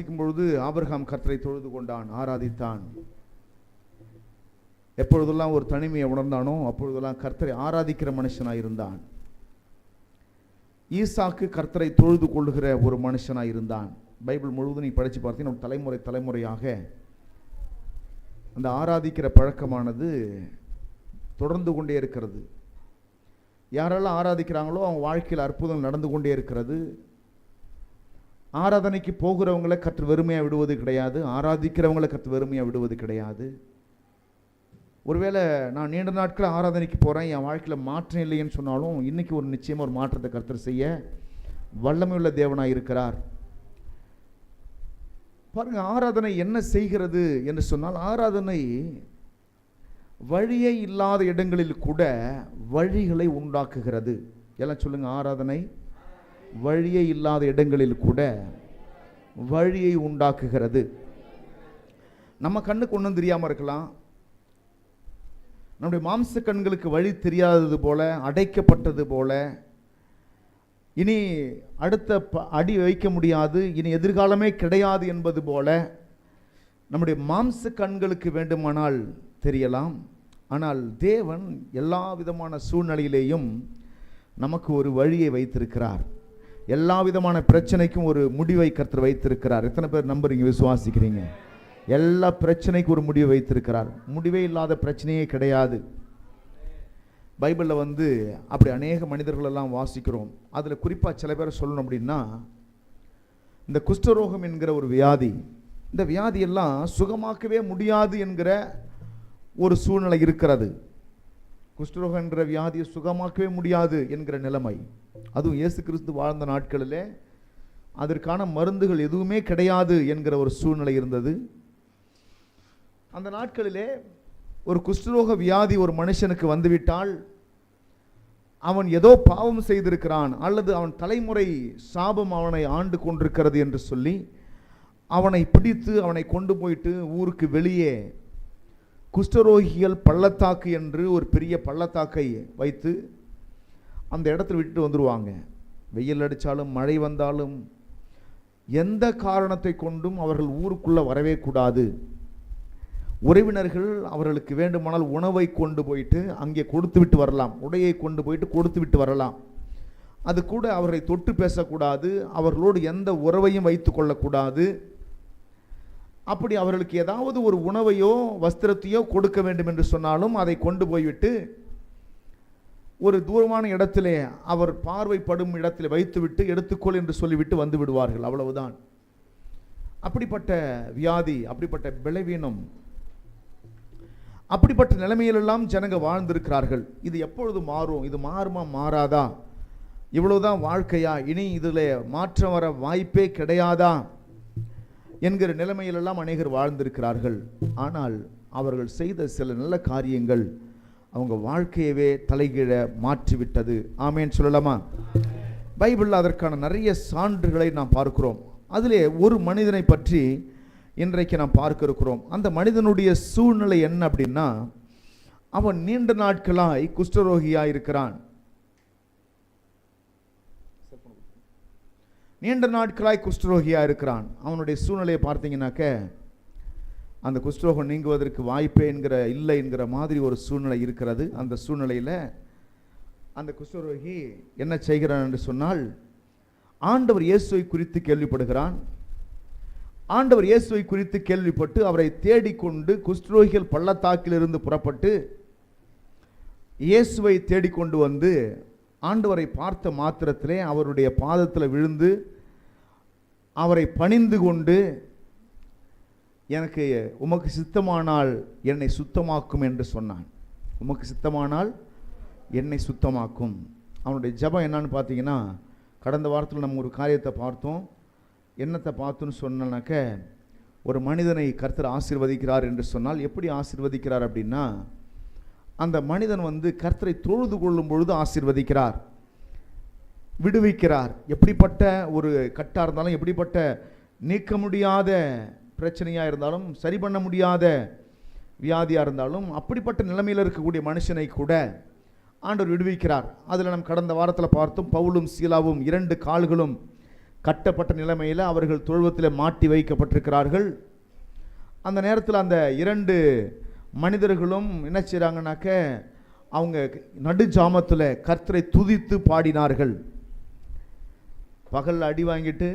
வாசிக்கும் பொழுது ஆபிரகாம் கர்த்தரை தொழுது கொண்டான், ஆராதித்தான். எப்பொழுதெல்லாம் ஒரு தனிமையை உணர்ந்தானோ அப்பொழுதெல்லாம் கர்த்தரை ஆராதிக்கிற மனுஷனாய் இருந்தான். ஈசாக்கு கர்த்தரை தொழுது கொள்ளுகிற ஒரு மனுஷனாய் இருந்தான். பைபிள் முழுவதும் நீ படித்து பார்த்தீங்கன்னா தலைமுறை தலைமுறையாக அந்த ஆராதிக்கிற பழக்கமானது தொடர்ந்து கொண்டே இருக்கிறது. யாரெல்லாம் ஆராதிக்கிறாங்களோ அவங்க வாழ்க்கையில் அற்புதம் நடந்து கொண்டே இருக்கிறது. ஆராதனைக்கு போகிறவங்களை கர்த்தர் வெறுமையாக விடுவது கிடையாது, ஆராதிக்கிறவங்களை கர்த்தர் வெறுமையாக விடுவது கிடையாது. ஒருவேளை நான் நீண்ட நாட்கள் ஆராதனைக்கு போகிறேன், என் வாழ்க்கையில் மாற்றம் இல்லைன்னு சொன்னாலும் இன்னைக்கு ஒரு நிச்சயமாக ஒரு மாற்றத்தை கர்த்தர் செய்ய வல்லமையுள்ள தேவனாக இருக்கிறார். பாருங்க, ஆராதனை என்ன செய்கிறது என்று சொன்னால், ஆராதனை வழியே இல்லாத இடங்களில் கூட வழிகளை உண்டாக்குகிறது. எல்லாம் சொல்லுங்க, ஆராதனை வழியே இல்லாத இடங்களில் கூட வழியை உண்டாக்குகிறது. நம்ம கண்ணுக்கு ஒன்றும் தெரியாமல் இருக்கலாம், நம்முடைய மாம்ச கண்களுக்கு வழி தெரியாதது போல, அடைக்கப்பட்டது போல, இனி அடுத்த அடி வைக்க முடியாது, இனி எதிர்காலமே கிடையாது என்பது போல நம்முடைய மாம்ச கண்களுக்கு வேண்டுமானால் தெரியலாம். ஆனால் தேவன் எல்லா விதமான சூழ்நிலையிலேயும் நமக்கு ஒரு வழியை வைத்திருக்கிறார். எல்லா விதமான பிரச்சனைக்கும் ஒரு முடிவை கர்த்தர் வைத்திருக்கிறார். எத்தனை பேர் நம்புறீங்க, விசுவாசிக்கிறீங்க? எல்லா பிரச்சனைக்கும் ஒரு முடிவை வைத்திருக்கிறார். முடிவே இல்லாத பிரச்சனையே கிடையாது. பைபிளில் அப்படி அநேக மனிதர்கள் எல்லாம் வாசிக்கிறோம். அதில் குறிப்பாக சில பேரை சொல்லணும் அப்படின்னா, இந்த குஷ்டரோகம் என்கிற ஒரு வியாதி, இந்த வியாதியெல்லாம் சுகமாக்கவே முடியாது என்கிற ஒரு சூழ்நிலை இருக்கிறது. குஷ்டரோகம் என்ற வியாதியை சுகமாக்கவே முடியாது என்கிற நிலைமை, அதுவும் இயேசு கிறிஸ்து வாழ்ந்த நாட்களிலே அதற்கான மருந்துகள் எதுவுமே கிடையாது என்கிற ஒரு சூழ்நிலை இருந்தது. அந்த நாட்களிலே ஒரு குஷ்டரோக வியாதி ஒரு மனுஷனுக்கு வந்துவிட்டால் அவன் ஏதோ பாவம் செய்திருக்கிறான் அல்லது அவன் தலைமுறை சாபம் அவனை ஆண்டு கொண்டிருக்கிறது என்று சொல்லி அவனை பிடித்து அவனை கொண்டு போயிட்டு ஊருக்கு வெளியே குஷ்டரோகிகள் பள்ளத்தாக்கு என்று ஒரு பெரிய பள்ளத்தாக்கை வைத்து அந்த இடத்துல விட்டுட்டு வந்துடுவாங்க. வெயில் அடித்தாலும் மழை வந்தாலும் எந்த காரணத்தை கொண்டும் அவர்கள் ஊருக்குள்ளே வரவே கூடாது. உறவினர்கள் அவர்களுக்கு வேண்டுமானால் உணவை கொண்டு போயிட்டு அங்கே கொடுத்து விட்டு வரலாம், உடையை கொண்டு போயிட்டு கொடுத்து விட்டு வரலாம். அது கூட அவரை தொட்டு பேசக்கூடாது, அவர்களோடு எந்த உறவையும் வைத்து கொள்ளக்கூடாது. அப்படி அவர்களுக்கு ஏதாவது ஒரு உணவையோ வஸ்திரத்தையோ கொடுக்க வேண்டும் என்று சொன்னாலும் அதை கொண்டு போய்விட்டு ஒரு தூரமான இடத்திலே அவர் பார்வைப்படும் இடத்தில் வைத்துவிட்டு எடுத்துக்கொள் என்று சொல்லிவிட்டு வந்து விடுவார்கள். அவ்வளவுதான். அப்படிப்பட்ட வியாதி, அப்படிப்பட்ட பலவீனம், அப்படிப்பட்ட நிலைமையிலெல்லாம் ஜனங்க வாழ்ந்திருக்கிறார்கள். இது எப்பொழுது மாறும், இது மாறுமா மாறாதா, இவ்வளவுதான் வாழ்க்கையா, இனி இதில் மாற்றம் வர வாய்ப்பே கிடையாதா என்கிற நிலைமையிலெல்லாம் அநேகர் வாழ்ந்திருக்கிறார்கள். ஆனால் அவர்கள் செய்த சில நல்ல காரியங்கள் அவங்க வாழ்க்கையவே தலைகீழ மாற்றிவிட்டது. ஆமேன் சொல்லலாமா? பைபிளில் அதற்கான நிறைய சான்றுகளை நாம் பார்க்கிறோம். அதிலே ஒரு மனிதனை பற்றி இன்றைக்கு நாம் பார்க்க இருக்கிறோம். அந்த மனிதனுடைய சூழ்நிலை என்ன அப்படின்னா, அவன் நீண்ட நாட்களாய் குஷ்டரோகியாய் இருக்கிறான். நீண்ட நாட்களாய் குஷ்டரோகியாக இருக்கிறான். அவனுடைய சூழ்நிலையை பார்த்தீங்கன்னாக்க அந்த குஷ்டரோகம் நீங்குவதற்கு வாய்ப்பே இல்லை என்கிற மாதிரி ஒரு சூழ்நிலை இருக்கிறது. அந்த சூழ்நிலையில் அந்த குஷ்டரோகி என்ன செய்கிறான் என்று சொன்னால், ஆண்டவர் இயேசுவை குறித்து கேள்விப்படுகிறான். ஆண்டவர் இயேசுவை குறித்து கேள்விப்பட்டு அவரை தேடிக்கொண்டு குஷ்டரோகிகள் பள்ளத்தாக்கிலிருந்து புறப்பட்டு இயேசுவை தேடிக்கொண்டு வந்து ஆண்டவரை பார்த்த மாத்திரத்திலே அவருடைய பாதத்தில் விழுந்து அவரை பணிந்து கொண்டு, எனக்கு உமக்கு சித்தமானால் என்னை சுத்தமாக்கும் என்று சொன்னான். உமக்கு சித்தமானால் என்னை சுத்தமாக்கும். அவனுடைய ஜெபம் என்னன்னு பார்த்தீங்கன்னா, கடந்த வாரத்தில் நம்ம ஒரு காரியத்தை பார்த்தோம். என்னத்தை பார்த்தோன்னு சொன்னாக்க, ஒரு மனிதனை கர்த்தர் ஆசீர்வதிக்கிறார் என்று சொன்னால் எப்படி ஆசீர்வதிக்கிறார் அப்படின்னா, அந்த மனிதன் கர்த்தரை தொழுது கொள்ளும் பொழுது ஆசீர்வதிக்கிறார், விடுவிக்கிறார். எப்படிப்பட்ட ஒரு கட்டாக இருந்தாலும், எப்படிப்பட்ட நீக்க முடியாத பிரச்சனையாக இருந்தாலும், சரி பண்ண முடியாத வியாதியாக இருந்தாலும், அப்படிப்பட்ட நிலைமையில் இருக்கக்கூடிய மனுஷனை கூட ஆண்டவர் விடுவிக்கிறார். அதில் நம்ம கடந்த வாரத்தில் பார்த்தோம், பவுலும் சீலாவும் 2 கால்களும் கட்டப்பட்ட நிலைமையில் அவர்கள் தொழுவத்தில் மாட்டி வைக்கப்பட்டிருக்கிறார்கள். அந்த நேரத்தில் அந்த 2 மனிதர்களும் என்ன செய்கிறாங்கனாக்க, அவங்க நடு ஜாமத்தில் கர்த்தரை துதித்து பாடினார்கள். பகல் அடி வாங்கிட்டு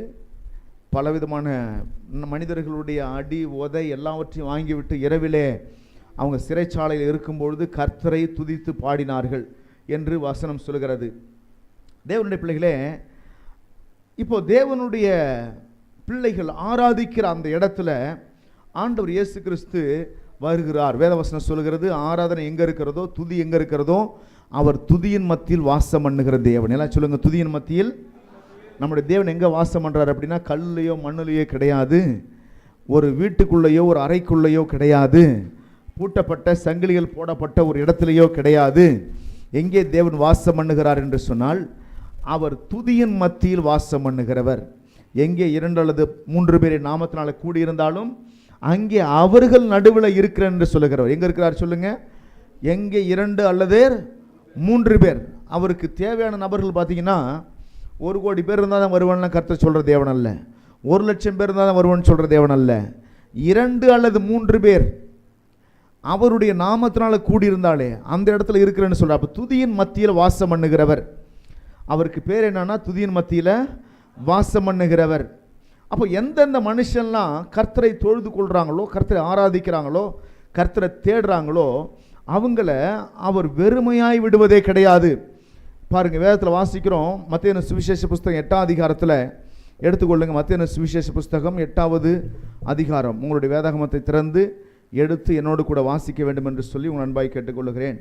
பலவிதமான மனிதர்களுடைய அடி உதை எல்லாவற்றையும் வாங்கிவிட்டு இரவிலே அவங்க சிறைச்சாலையில் இருக்கும்பொழுது கர்த்தரை துதித்து பாடினார்கள் என்று வசனம் சொல்கிறது. தேவனுடைய பிள்ளைகளே, இப்போ தேவனுடைய பிள்ளைகள் ஆராதிக்கிற அந்த இடத்துல ஆண்டவர் இயேசு கிறிஸ்து வருகிறார். வேதவசனம் சொல்கிறது, ஆராதனை எங்க இருக்கிறதோ, துதி எங்க இருக்கிறதோ, அவர் துதியின் மத்தியில் வாசம் பண்ணுகிற தேவன். எல்லாம் சொல்லுங்க, துதியின் மத்தியில். நம்முடைய தேவன் எங்க வாசம் பண்றார் அப்படின்னா, கல்லையோ மண்ணிலையோ கிடையாது, ஒரு வீட்டுக்குள்ளேயோ ஒரு அறைக்குள்ளேயோ கிடையாது, பூட்டப்பட்ட சங்கிலிகள் போடப்பட்ட ஒரு இடத்திலேயோ கிடையாது. எங்கே தேவன் வாசம் பண்ணுகிறார் என்று சொன்னால், அவர் துதியின் மத்தியில் வாசம் பண்ணுகிறவர். எங்கே 2 அல்லது 3 பேரை நாமத்தினால கூடியிருந்தாலும் அங்கே அவர்கள் நடுவில் இருக்கிறார் என்று சொல்லுகிறவர். எங்க இருக்கிறார் சொல்லுங்க? எங்கே 2 அல்லது 3 பேர். அவருக்கு தேவையான நபர்கள் பார்த்தீங்கன்னா, 1 கோடி பேர் இருந்தால் தான் வருவான்னு கர்த்தர் சொல்கிற தேவன் அல்ல, 1,00,000 பேர் இருந்தால் தான் வருவான்னு சொல்கிற தேவன் அல்ல. 2 அல்லது 3 பேர் அவருடைய நாமத்தினால கூடியிருந்தாலே அந்த இடத்துல இருக்கிறேன்னு சொல்கிறார். அப்போ துதியின் மத்தியில் வாசம் பண்ணுகிறவர். அவருக்கு பேர் என்னன்னா, துதியின் மத்தியில் வாசம் பண்ணுகிறவர். அப்போ எந்தெந்த மனுஷன்லாம் கர்த்தரை தொழுது கொள்கிறாங்களோ, கர்த்தரை ஆராதிக்கிறாங்களோ, கர்த்தரை தேடுறாங்களோ, அவங்கள அவர் வெறுமையாய் விடுவதே கிடையாது. பாருங்கள், வேதத்தில் வாசிக்கிறோம். மத்தேயு சுவிசேஷ புஸ்தகம் 8ஆம் அதிகாரத்தில் எடுத்துக்கொள்ளுங்க. மத்தேயு சுவிசேஷ புஸ்தகம் 8வது அதிகாரம். உங்களுடைய வேதாகமத்தை திறந்து எடுத்து என்னோடு கூட வாசிக்க வேண்டும் என்று சொல்லி உங்கள் அன்பாய் கேட்டுக்கொள்ளுகிறேன்.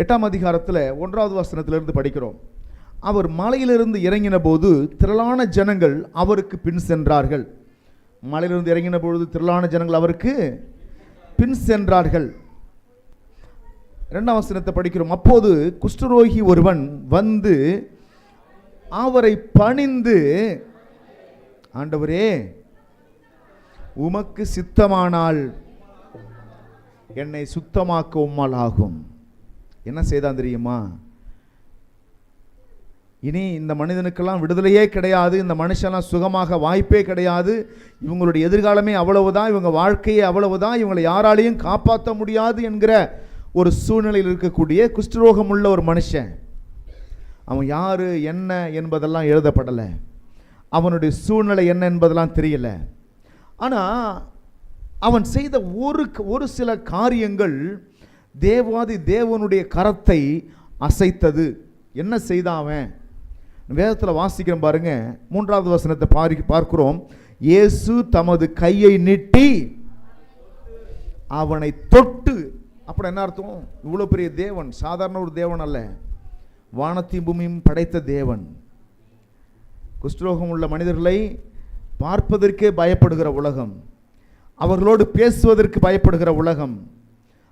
8ஆம் அதிகாரத்தில் 1வது வசனத்திலிருந்து படிக்கிறோம். அவர் மலையிலிருந்து இறங்கின போது திரளான ஜனங்கள் அவருக்கு பின் சென்றார்கள். மலையிலிருந்து இறங்கின பொழுது திரளான ஜனங்கள் அவருக்கு பின் சென்றார்கள். 2ஆம் வசனத்தை படிக்கிறோம். அப்போது குஷ்டரோகி ஒருவன் வந்து அவரை பணிந்து, ஆண்டவரே, உமக்கு சித்தமானால் என்னை சுத்தமாக்க உம்மால் ஆகும். என்ன செய்தான் தெரியுமா? இனி இந்த மனிதனுக்கெல்லாம் விடுதலையே கிடையாது, இந்த மனுஷெல்லாம் சுகமாக வாய்ப்பே கிடையாது, இவங்களுடைய எதிர்காலமே அவ்வளவுதான், இவங்க வாழ்க்கையே அவ்வளவுதான், இவங்களை யாராலையும் காப்பாற்ற முடியாது என்கிற ஒரு சூழ்நிலையில் இருக்கக்கூடிய குஷ்டரோகம் உள்ள ஒரு மனுஷன். அவன் யாரு என்ன என்பதெல்லாம் எழுதப்படலை, அவனுடைய சூழ்நிலை என்ன என்பதெல்லாம் தெரியல. ஆனால் அவன் செய்த ஒரு சில காரியங்கள் தேவாதி தேவனுடைய கரத்தை அசைத்தது. என்ன செய்தான் அவன்? வேதத்தில் வாசிக்கிறோம் பாருங்க. 3வது வசனத்தை பார்க்கிறோம். இயேசு தமது கையை நீட்டி அவனை தொட்டு. அப்படி என்ன அர்த்தம்? இவ்வளோ பெரிய தேவன் சாதாரண ஒரு தேவன் அல்ல, வானத்தையும் பூமியும் படைத்த தேவன். குஷ்டரோகம் உள்ள மனிதர்களை பார்ப்பதற்கே பயப்படுகிற உலகம், அவர்களோடு பேசுவதற்கு பயப்படுகிற உலகம்.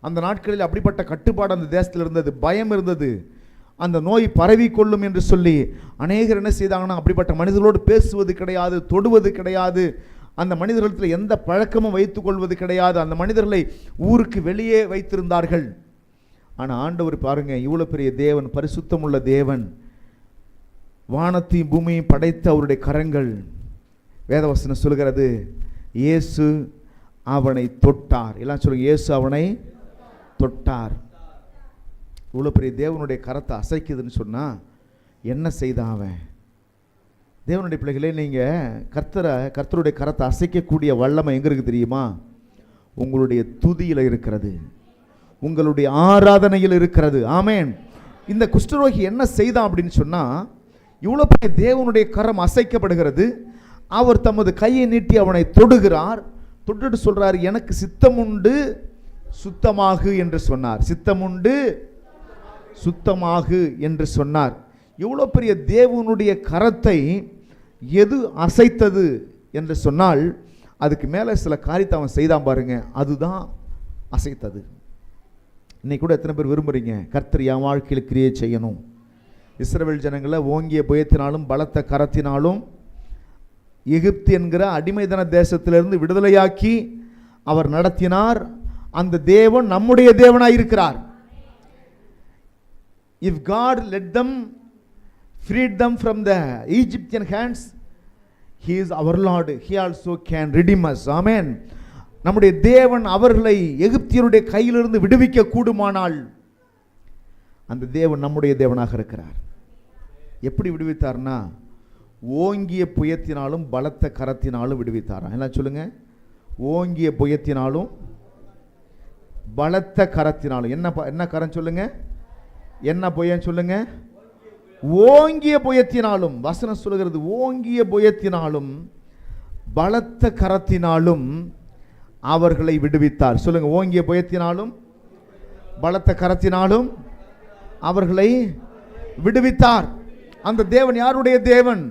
அந்த நாட்களில் அப்படிப்பட்ட கட்டுப்பாடு அந்த தேசத்தில் இருந்தது, பயம் இருந்தது. அந்த நோய் பரவி கொள்ளும் என்று சொல்லி அநேகர் என்ன செய்தாங்கன்னா, அப்படிப்பட்ட மனிதர்களோடு பேசுவது கிடையாது, தொடுவது கிடையாது, அந்த மனிதர்களிடத்தில் எந்த பழக்கமும் வைத்துக் கொள்வது கிடையாது. அந்த மனிதர்களை ஊருக்கு வெளியே வைத்திருந்தார்கள். ஆனால் ஆண்டவர் பாருங்க, இவ்வளோ பெரிய தேவன், பரிசுத்தமுள்ள தேவன், வானத்தையும் பூமியையும் படைத்த அவருடைய கரங்கள். வேதவசனம் சொல்கிறது, இயேசு அவனை தொட்டார். எல்லாம் சொல்லுங்க, இயேசு அவனை தொட்டார். இவ்வளோ பெரிய தேவனுடைய கரத்தை அசைக்குதுன்னு சொன்னால் என்ன செய்தான் அவன்? தேவனுடைய பிள்ளைகளே, நீங்கள் கர்த்தருடைய கரத்தை அசைக்கக்கூடிய வல்லமை எங்கே இருக்குது தெரியுமா? உங்களுடைய துதியில் இருக்கிறது, உங்களுடைய ஆராதனையில் இருக்கிறது. ஆமேன். இந்த குஷ்டரோகி என்ன செய்தான் அப்படின்னு சொன்னால், இவ்வளோ பெரிய தேவனுடைய கரம் அசைக்கப்படுகிறது. அவர் தமது கையை நீட்டி அவனை தொடுகிறார். தொட்டுட்டு சொல்றார், எனக்கு சித்தம் உண்டு சுத்தமாகு என்று சொன்னார். சித்தம் உண்டு சுத்தமாகு என்று சொன்னார். இவ்வளோ பெரிய தேவனுடைய கரத்தை எது அசைத்தது என்று சொன்னால், அதுக்கு மேலே சில காரியத்தை அவன் செய்தான் பாருங்க, அதுதான் அசைத்தது. இன்னைக்கு கூட எத்தனை பேர் விரும்புறீங்க, கர்த்தர் என் வாழ்க்கையில் கிரியை செய்யணும்? இஸ்ரவேல் ஜனங்களை ஓங்கிய புயத்தினாலும் பலத்த கரத்தினாலும் எகிப்து என்கிற அடிமைதன தேசத்திலிருந்து விடுதலையாக்கி அவர் நடத்தினார். அந்த தேவன் நம்முடைய தேவனாய் இருக்கிறார். If God let them freed them from the Egyptian hands. He is our Lord. He also can redeem us. Amen. நம்முடைய தேவன் அவர்களை எகிப்தியருடைய கையிலிருந்து விடுவிக்க கூடுமானால் அந்த தேவன் நம்முடைய தேவனாக இருக்கிறார். எப்படி விடுவித்தார்னா, ஓங்கிய புயத்தினாலும் பலத்த கரத்தினாலும் விடுவித்தாராம். என்ன சொல்லுங்க? ஓங்கிய புயத்தினாலும் பலத்த கரத்தினாலும். என்ன கரம் சொல்லுங்க? என்ன புயம் சொல்லுங்க? ஓங்கிய புயத்தினாலும். வசனம் சொல்லுகிறது ஓங்கிய புயத்தினாலும் பலத்த கரத்தினாலும் அவர்களை விடுவித்தார். சொல்லுங்க, ஓங்கிய புயத்தினாலும் பலத்த கரத்தினாலும் அவர்களை விடுவித்தார். அந்த தேவன் யாருடைய தேவன்?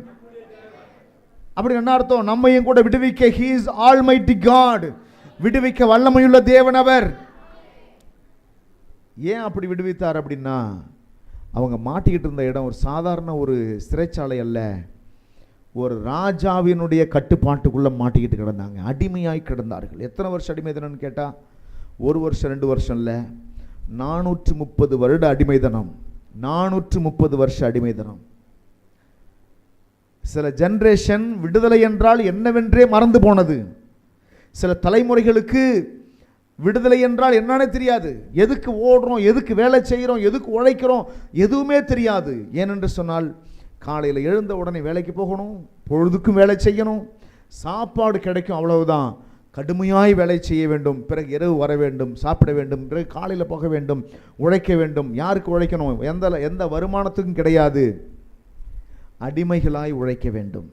அப்படி என்ன அர்த்தம்? நம்மையும் கூட விடுவிக்க he is almighty God. விடுவிக்க வல்லமையுள்ள தேவன் அவர். ஏன் அப்படி விடுவித்தார் அப்படின்னா, அவங்க மாட்டிக்கிட்டு இருந்த இடம் ஒரு சாதாரண ஒரு சிறைச்சாலை அல்ல, ஒரு ராஜாவினுடைய கட்டுப்பாட்டுக்குள்ள மாட்டிக்கிட்டு கிடந்தாங்க. அடிமையாய் கிடந்தார்கள். எத்தனை வருஷம் அடிமைதனம் கேட்டா, 1 வருஷம் 2 வருஷம் இல்ல, 430 வருட அடிமைதனம். 430 வருஷ அடிமைதனம். சில ஜெனரேஷன் விடுதலை என்றால் என்னவென்றே மறந்து போனது. சில தலைமுறைகளுக்கு விடுதலை என்றால் என்னன்னு தெரியாது. எதுக்கு ஓடுறோம், எதுக்கு வேலை செய்கிறோம், எதுக்கு உழைக்கிறோம், எதுவுமே தெரியாது. ஏனென்று சொன்னால், காலையில் எழுந்த உடனே வேலைக்கு போகணும், பொழுதுக்கும் வேலை செய்யணும், சாப்பாடு கிடைக்கும், அவ்வளவுதான். கடுமையாய் வேலை செய்ய வேண்டும், பிறகு இரவு வர வேண்டும், சாப்பிட வேண்டும், பிறகு காலையில் போக வேண்டும், உழைக்க வேண்டும். யாருக்கு உழைக்கணும்? எந்த வருமானத்துக்கும் கிடையாது. அடிமைகளாய் உழைக்க வேண்டும்.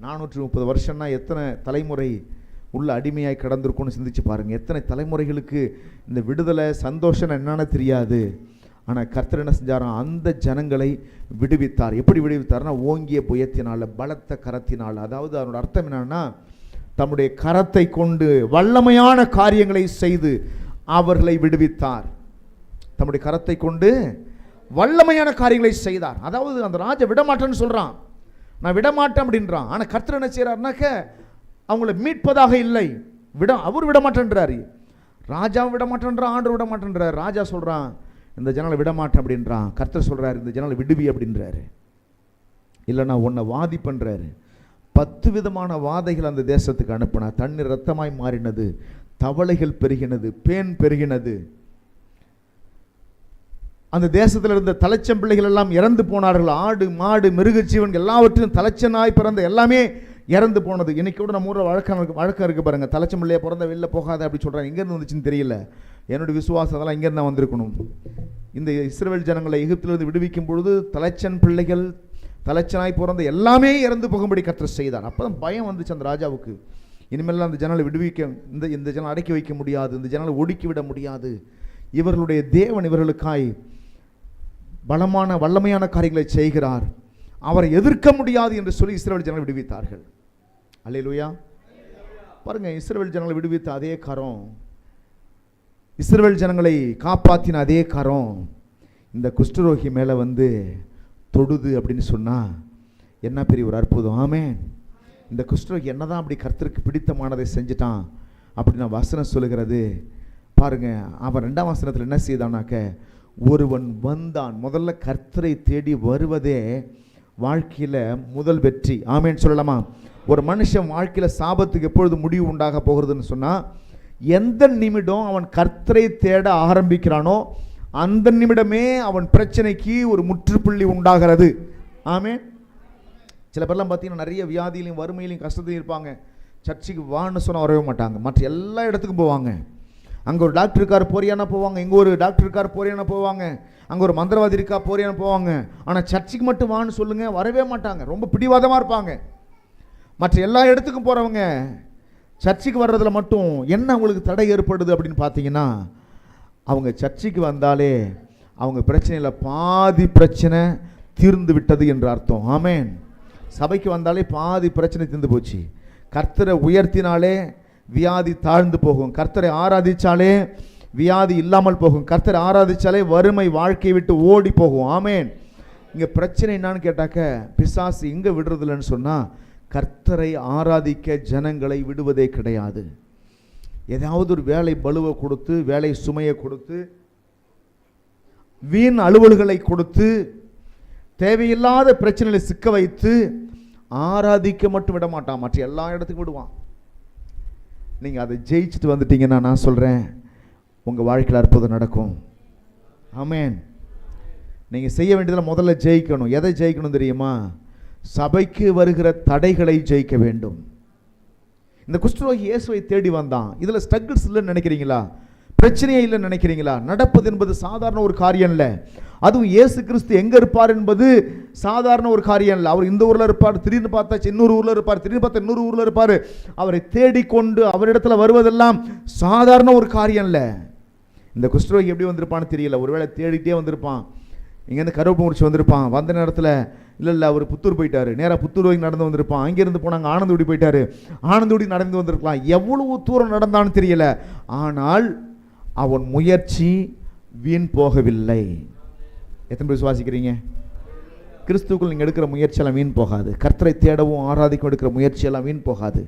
430 வருஷம்னா எத்தனை தலைமுறை உள்ள அடிமையாய் கடந்திருக்கும்னு சிந்திச்சு பாருங்க. எத்தனை தலைமுறைகளுக்கு இந்த விடுதலை சந்தோஷம் என்னன்னு தெரியாது. ஆனால் கர்த்தர் என்ன செஞ்சாராம்? அந்த ஜனங்களை விடுவித்தார். எப்படி விடுவித்தார்னா, ஓங்கிய புயத்தினால, பலத்த கரத்தினால். அதாவது அதனோட அர்த்தம் என்னன்னா, தம்முடைய கரத்தை கொண்டு வல்லமையான காரியங்களை செய்து அவர்களை விடுவித்தார். தம்முடைய கரத்தை கொண்டு வல்லமையான காரியங்களை செய்தார். அதாவது அந்த ராஜா விடமாட்டேன்னு சொல்றான், நான் விடமாட்டேன் அப்படின்றான். ஆனால் கர்த்தர் என்ன செய்யறாருனாக்க, அவங்களை மீட்பதாக இல்லை, அவர் விடமாட்டேன்றாரு. ராஜாவும் விடமாட்டேன்றான், ஆண்டவர் விடமாட்டேன்றார். ராஜா சொல்றான், இந்த ஜனங்களை விடமாட்டேன் அப்படின்றான். கர்த்தர் சொல்றாரு, இந்த ஜனங்களை விடுவி அப்படின்றாரு. இல்லைன்னா உன்னை வாதி பண்றாரு. 10 விதமான வாதைகள் அந்த தேசத்துக்கு அனுப்பினா. தண்ணீர் ரத்தமாய் மாறினது, தவளைகள் பெருகினது, பேன் பெருகினது. அந்த தேசத்தில் இருந்த தலைச்சம் பிள்ளைகள் எல்லாம் இறந்து போனார்கள். ஆடு மாடு மிருக ஜீவன் எல்லாவற்றையும் தலைச்சனாய் பிறந்த எல்லாமே இறந்து போனது. இன்னைக்கு கூட நம்ம ஊரில் வழக்கம் இருக்கு பாருங்க. தலைச்சம் பிள்ளைய பிறந்த வெளில போகாத அப்படி சொல்றாங்க. எங்கேருந்து வந்துச்சுன்னு தெரியல. என்னுடைய விசுவாசம் அதெல்லாம் இங்கேருந்து வந்திருக்கணும். இந்த இஸ்ரவேல் ஜனங்களை எகிப்திலிருந்து விடுவிக்கும் பொழுது தலைச்சன் பிள்ளைகள், தலைச்சனாய் பிறந்த எல்லாமே இறந்து போகும்படி கர்த்தர் செய்தார். அப்பதான் பயம் வந்துச்சு அந்த ராஜாவுக்கு. இனிமேல் அந்த ஜனங்களை விடுவிக்க, இந்த ஜனலை அடக்கி வைக்க முடியாது, இந்த ஜனலை ஒடுக்கி விட முடியாது. இவர்களுடைய தேவன் இவர்களுக்காய் பலமான வல்லமையான காரியங்களை செய்கிறார், அவரை எதிர்க்க முடியாது என்று சொல்லி இஸ்ரவேல் ஜனங்களை விடுவித்தார்கள். அல்லேலூயா. பாருங்க, இஸ்ரவேல் ஜனங்களை விடுவித்த அதே கரம், இஸ்ரவேல் ஜனங்களை காப்பாற்றின அதே கரம் இந்த குஷ்டரோகி மேலே வந்து தொடுது அப்படின்னு சொன்னா என்ன பெரிய ஒரு அற்புதம். ஆமென். இந்த குஷ்டரோகி என்னதான் அப்படி கர்த்தருக்கு பிடித்தமானதை செஞ்சிட்டான் அப்படின்னு வசனம் சொல்லுகிறது. பாருங்க, அவன் 2ஆம் வசனத்தில் என்ன செய்தானாக்க, ஒருவன் வந்தான். முதல்ல கர்த்தரை தேடி வருவதே வாழ்க்கையில முதல் வெற்றி. ஆமென் சொல்லலாமா? ஒரு மனுஷன் வாழ்க்கையில சாபத்துக்கு எப்பொழுது முடிவு உண்டாக போகிறதுன்னு சொன்னா, எந்த நிமிடம் அவன் கர்த்தரை தேட ஆரம்பிக்கிறானோ அந்த நிமிடமே அவன் பிரச்சனைக்கு ஒரு முற்றுப்புள்ளி உண்டாகிறது. ஆமென். சில பேர்லாம் பார்த்தீங்கன்னா நிறைய வியாதியிலையும் வறுமையிலையும் கஷ்டத்தையும் இருப்பாங்க. சர்ச்சுக்கு வான்னு சொன்னால் வரவே மாட்டாங்க. மற்ற எல்லா இடத்துக்கும் போவாங்க. அங்கே ஒரு டாக்டர் இருக்கார் போறியானா போவாங்க, இங்கே ஒரு டாக்டர் இருக்கார் போறியானா போவாங்க, அங்கே ஒரு மந்திரவாதி இருக்கா போறியானா போவாங்க. ஆனால் சர்ச்சுக்கு மட்டும் வான்னு சொல்லுங்க, வரவே மாட்டாங்க. ரொம்ப பிடிவாதமாக இருப்பாங்க. மற்ற எல்லா இடத்துக்கும் போகிறவங்க சர்ச்சுக்கு வர்றதுல மட்டும் என்ன அவங்களுக்கு தடை ஏற்படுது அப்படின்னு பார்த்தீங்கன்னா, அவங்க சர்ச்சுக்கு வந்தாலே அவங்க பிரச்சனையில் பாதி பிரச்சனை தீர்ந்து விட்டது என்று அர்த்தம். ஆமென். சபைக்கு வந்தாலே பாதி பிரச்சனை தீர்ந்து போச்சு. கர்த்தரை உயர்த்தினாலே வியாதி தாழ்ந்து போகும். கர்த்தரை ஆராதிச்சாலே வியாதி இல்லாமல் போகும். கர்த்தரை ஆராதிச்சாலே வறுமை வாழ்க்கையை விட்டு ஓடி போகும். ஆமென். இங்கே பிரச்சனை என்னன்னு கேட்டாக்க, பிசாசு இங்கே விடுறதில்லைன்னு சொன்னால், கர்த்தரை ஆராதிக்க ஜனங்களை விடுவதே கிடையாது. ஏதாவது ஒரு வேலை பலுவை கொடுத்து, வேலை சுமையை கொடுத்து, வீண் அலுவல்களை கொடுத்து, தேவையில்லாத பிரச்சனைகளை சிக்க வைத்து ஆராதிக்க மட்டும் விட மாட்டான், மற்ற எல்லா இடத்துக்கும் விடுவான். நீங்கள் அதை ஜெயிச்சுட்டு வந்துட்டீங்கன்னா நான் சொல்கிறேன், உங்கள் வாழ்க்கையில் அற்புதம் நடக்கும். ஆமென். நீங்கள் செய்ய வேண்டியதில் முதல்ல ஜெயிக்கணும். எதை ஜெயிக்கணும் தெரியுமா? சபைக்கு வருகிற தடைகளை ஜெயிக்க வேண்டும். இந்த குஷ்டரோகி இயேசுவை தேடி வந்தான். இதில் ஸ்ட்ரகிள்ஸ் இல்லைன்னு நினைக்கிறீங்களா? பிரச்சனையே இல்லைன்னு நினைக்கிறீங்களா? நடப்பது என்பது சாதாரண ஒரு காரியம் இல்லை. அதுவும் இயேசு கிறிஸ்து எங்கே இருப்பார் என்பது சாதாரண ஒரு காரியம் இல்லை. அவர் இந்த ஊரில் இருப்பார், திடீர்னு பார்த்தா இன்னொரு ஊரில் இருப்பார், திடீர்னு பார்த்தா இன்னொரு ஊரில் இருப்பார். அவரை தேடிக்கொண்டு அவரிடத்துல வருவதெல்லாம் சாதாரண ஒரு காரியம் இல்லை. இந்த குஷ்டரோகி எப்படி வந்திருப்பான்னு தெரியல. ஒருவேளை தேடிட்டே வந்திருப்பான், இங்கேருந்து கருவப்பை முடிச்சு வந்திருப்பான். வந்த நேரத்தில் இல்லை அவர் புத்தூர் போயிட்டார், நேராக புத்தூர் வரைக்கும் நடந்து வந்திருப்பான். அங்கேருந்து போனாங்க ஆனந்தகுடி போயிட்டார், ஆனந்தகுடி நடந்து வந்திருக்கலாம். எவ்வளவு தூரம் நடந்தான்னு தெரியல, ஆனால் அவன் முயற்சி வீண் போகவில்லை. எத்தனை பேர் விசுவாசிக்கிறீங்க? கிறிஸ்துவுக்குள் நீங்கள் எடுக்கிற முயற்சியெல்லாம் வீண் போகாது. கர்த்தரை தேடவும் ஆராதிக்கவும் எடுக்கிற முயற்சியெல்லாம் வீண் போகாது.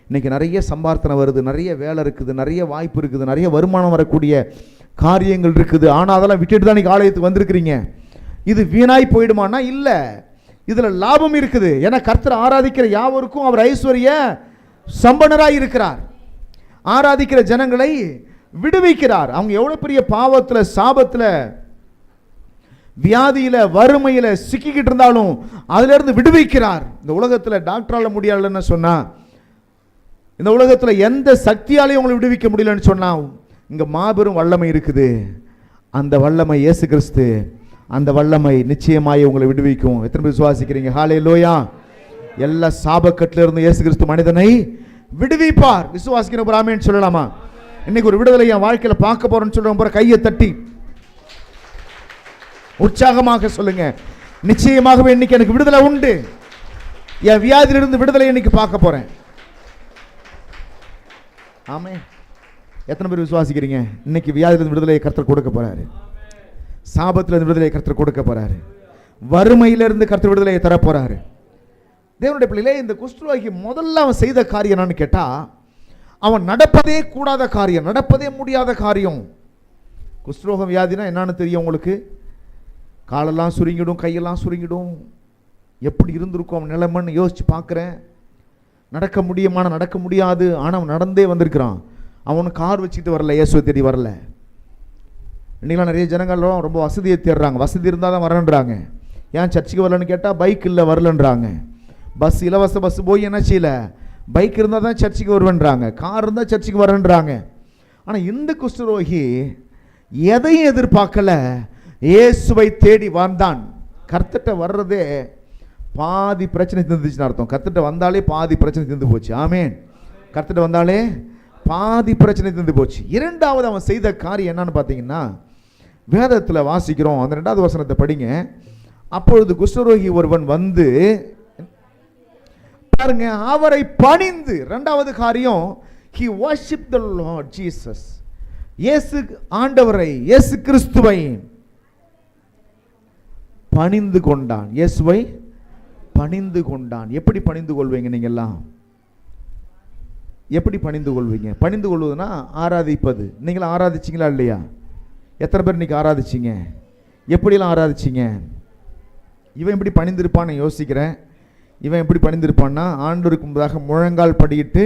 இன்றைக்கி நிறைய சம்பார்த்தனை வருது, நிறைய வேலை இருக்குது, நிறைய வாய்ப்பு இருக்குது, நிறைய வருமானம் வரக்கூடிய காரியங்கள் இருக்குது. ஆனால் அதெல்லாம் விட்டுட்டு தான் நீங்கள் ஆலயத்துக்கு வந்திருக்கிறீங்க. இது வீணாய் போயிடுமானா இல்லை, இதில் லாபம் இருக்குது. ஏன்னா கர்த்தர் ஆராதிக்கிற யாவருக்கும் அவர் ஐஸ்வர்ய சம்பனராய் இருக்கிறார். ஆராதிக்கிற ஜனங்களை விடுவிக்கிறார். அவங்க எவ்வளோ பெரிய பாவத்தில், சாபத்தில், வியாதியில், வறுமையில் சிக்கிக்கிட்டு இருந்தாலும் அதிலிருந்து விடுவிக்கிறார். இந்த உலகத்தில் டாக்டரால் முடியலன்னு சொன்னால், இந்த உலகத்தில் எந்த சக்தியாலையும் உங்களை விடுவிக்க முடியலன்னு சொன்னால், இங்கே மாபெரும் வல்லமை இருக்குது. அந்த வல்லமை இயேசு கிறிஸ்து, அந்த வல்லமை நிச்சயமாய் உங்களை விடுவிக்கும். எத்தனை பேர் விசுவாசிக்கிறீங்க? ஹல்லேலூயா. எல்லா சாபக்கட்டில இருந்து இயேசு கிறிஸ்து மனிதனை விடுவிப்பார். விசுவாசிக்கிற ஒரு ஆமென் சொல்லலாமா? இன்னைக்கு ஒரு விடுதலை என் வாழ்க்கையில் பார்க்க போறேன்னு சொல்றவங்க கையை தட்டி உற்சாகமாக சொல்லுங்க, நிச்சயமாகவே இன்னைக்கு எனக்கு விடுதலை உண்டு. என் வியாதியிலிருந்து விடுதலை இன்னைக்கு பார்க்க போறேன். ஆமே. எத்தனை பேர் விசுவாசிக்கிறீங்க? இன்னைக்கு வியாதியிலிருந்து விடுதலையை கர்த்தர் கொடுக்க போறாரு. சாபத்திலிருந்து விடுதலையை கர்த்தர் கொடுக்க போறாரு. வறுமையிலிருந்து கர்த்தர் விடுதலையை தர போறாரு. தேவனுடைய பிள்ளைகளே, இந்த குஷ்டரோகி முதல்ல அவன் செய்த காரியம் என்னன்னு கேட்டா, அவன் நடப்பதே கூடாத காரியம், நடப்பதே முடியாத காரியம். குஷ்டரோகம் வியாதினா என்னன்னு தெரியும் உங்களுக்கு? காலெல்லாம் சுருங்கிடும், கையெல்லாம் சுருங்கிடும். எப்படி இருந்திருக்கும் அவன் நிலைமைன்னு யோசிச்சு பார்க்குறேன். நடக்க முடியுமான நடக்க முடியாது. ஆனால் அவன் நடந்தே வந்திருக்கிறான். அவனு கார் வச்சுக்கிட்டு வரல, இயேசுவை தேடி வரல. இன்னைக்கெல்லாம் நிறைய ஜனங்களும் ரொம்ப வசதியை தேடுறாங்க. வசதி இருந்தால் தான் வரேன்றாங்க. ஏன் சர்ச்சுக்கு வரலன்னு கேட்டால் பைக் இல்லை வரலன்றாங்க. பஸ், இலவச பஸ் போய் என்ன செய்யல, பைக் இருந்தால் தான் சர்ச்சுக்கு வருவேன்றாங்க, கார் இருந்தால் சர்ச்சுக்கு வரேன்றாங்க. ஆனால் இந்த குஷ்டரோகி எதையும் எதிர்பார்க்கல, இயேசுவை தேடி வந்தான். கர்த்தட்ட வர்றதே பாதி பிரச்சனை தீர்ந்துச்சுன்னு அர்த்தம். கர்த்தட்ட வந்தாலே பாதி பிரச்சனை தீர்ந்து போச்சு. ஆமேன். கர்த்தட்ட வந்தாலே பாதி பிரச்சனை தீர்ந்து போச்சு. இரண்டாவது அவன் செய்த காரியம் என்னன்னு பார்த்தீங்கன்னா, வேதத்தில் வாசிக்கிறோம், அந்த 2வது வசனத்தை படிங்க. அப்பொழுது குஷ்டரோகி ஒருவன் வந்து பாருங்க, அவரை பணிந்து. 2வது காரியம், he worshiped the Lord Jesus. இயேசு ஆண்டவரை, இயேசு கிறிஸ்துவை பணிந்து கொண்டான். இயேசுவை பணிந்து கொண்டான். எப்படி பணிந்து கொள்வீங்க நீங்க எல்லாம்? எப்படி பணிந்து கொள்வீங்க? பணிந்து கொள்வதுன்னா ஆராதிப்பது. நீங்களும் ஆராதிச்சிங்களா இல்லையா? எத்தனை பேர் இன்னைக்கு ஆராதிச்சிங்க? எப்படிலாம் ஆராதிச்சிங்க? இவன் எப்படி பணிந்திருப்பான்னு யோசிக்கிறேன். இவன் எப்படி பணிந்திருப்பான்னா, ஆண்டவருக்கு முன்பதாக முழங்கால் படியிட்டு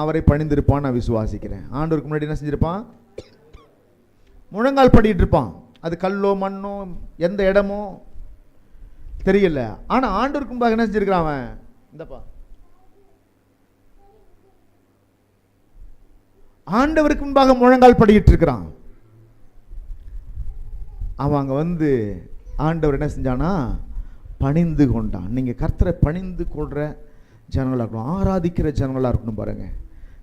அவரை பணிந்திருப்பான்னு நான் விசுவாசிக்கிறேன். ஆண்டவருக்கு முன்னாடி என்ன செஞ்சிருப்பான்? முழங்கால் படிட்டு இருப்பான். அது கல்லோ மண்ணோ எந்த இடமோ தெரியல. ஆனா ஆண்டவருக்கு முன்பாக என்ன செஞ்சிருக்கிறான் அவன்? இந்தப்பா, ஆண்டவருக்கு முன்பாக முழங்கால் படிட்டு இருக்கிறான். அவன் அங்க வந்து ஆண்டவர் என்ன செஞ்சானா, பணிந்து கொண்டான். நீங்க கர்த்தரை பணிந்து கொள்ற ஜனங்களா இருக்கணும், ஆராதிக்கிற ஜனங்களா இருக்கணும். பாருங்க,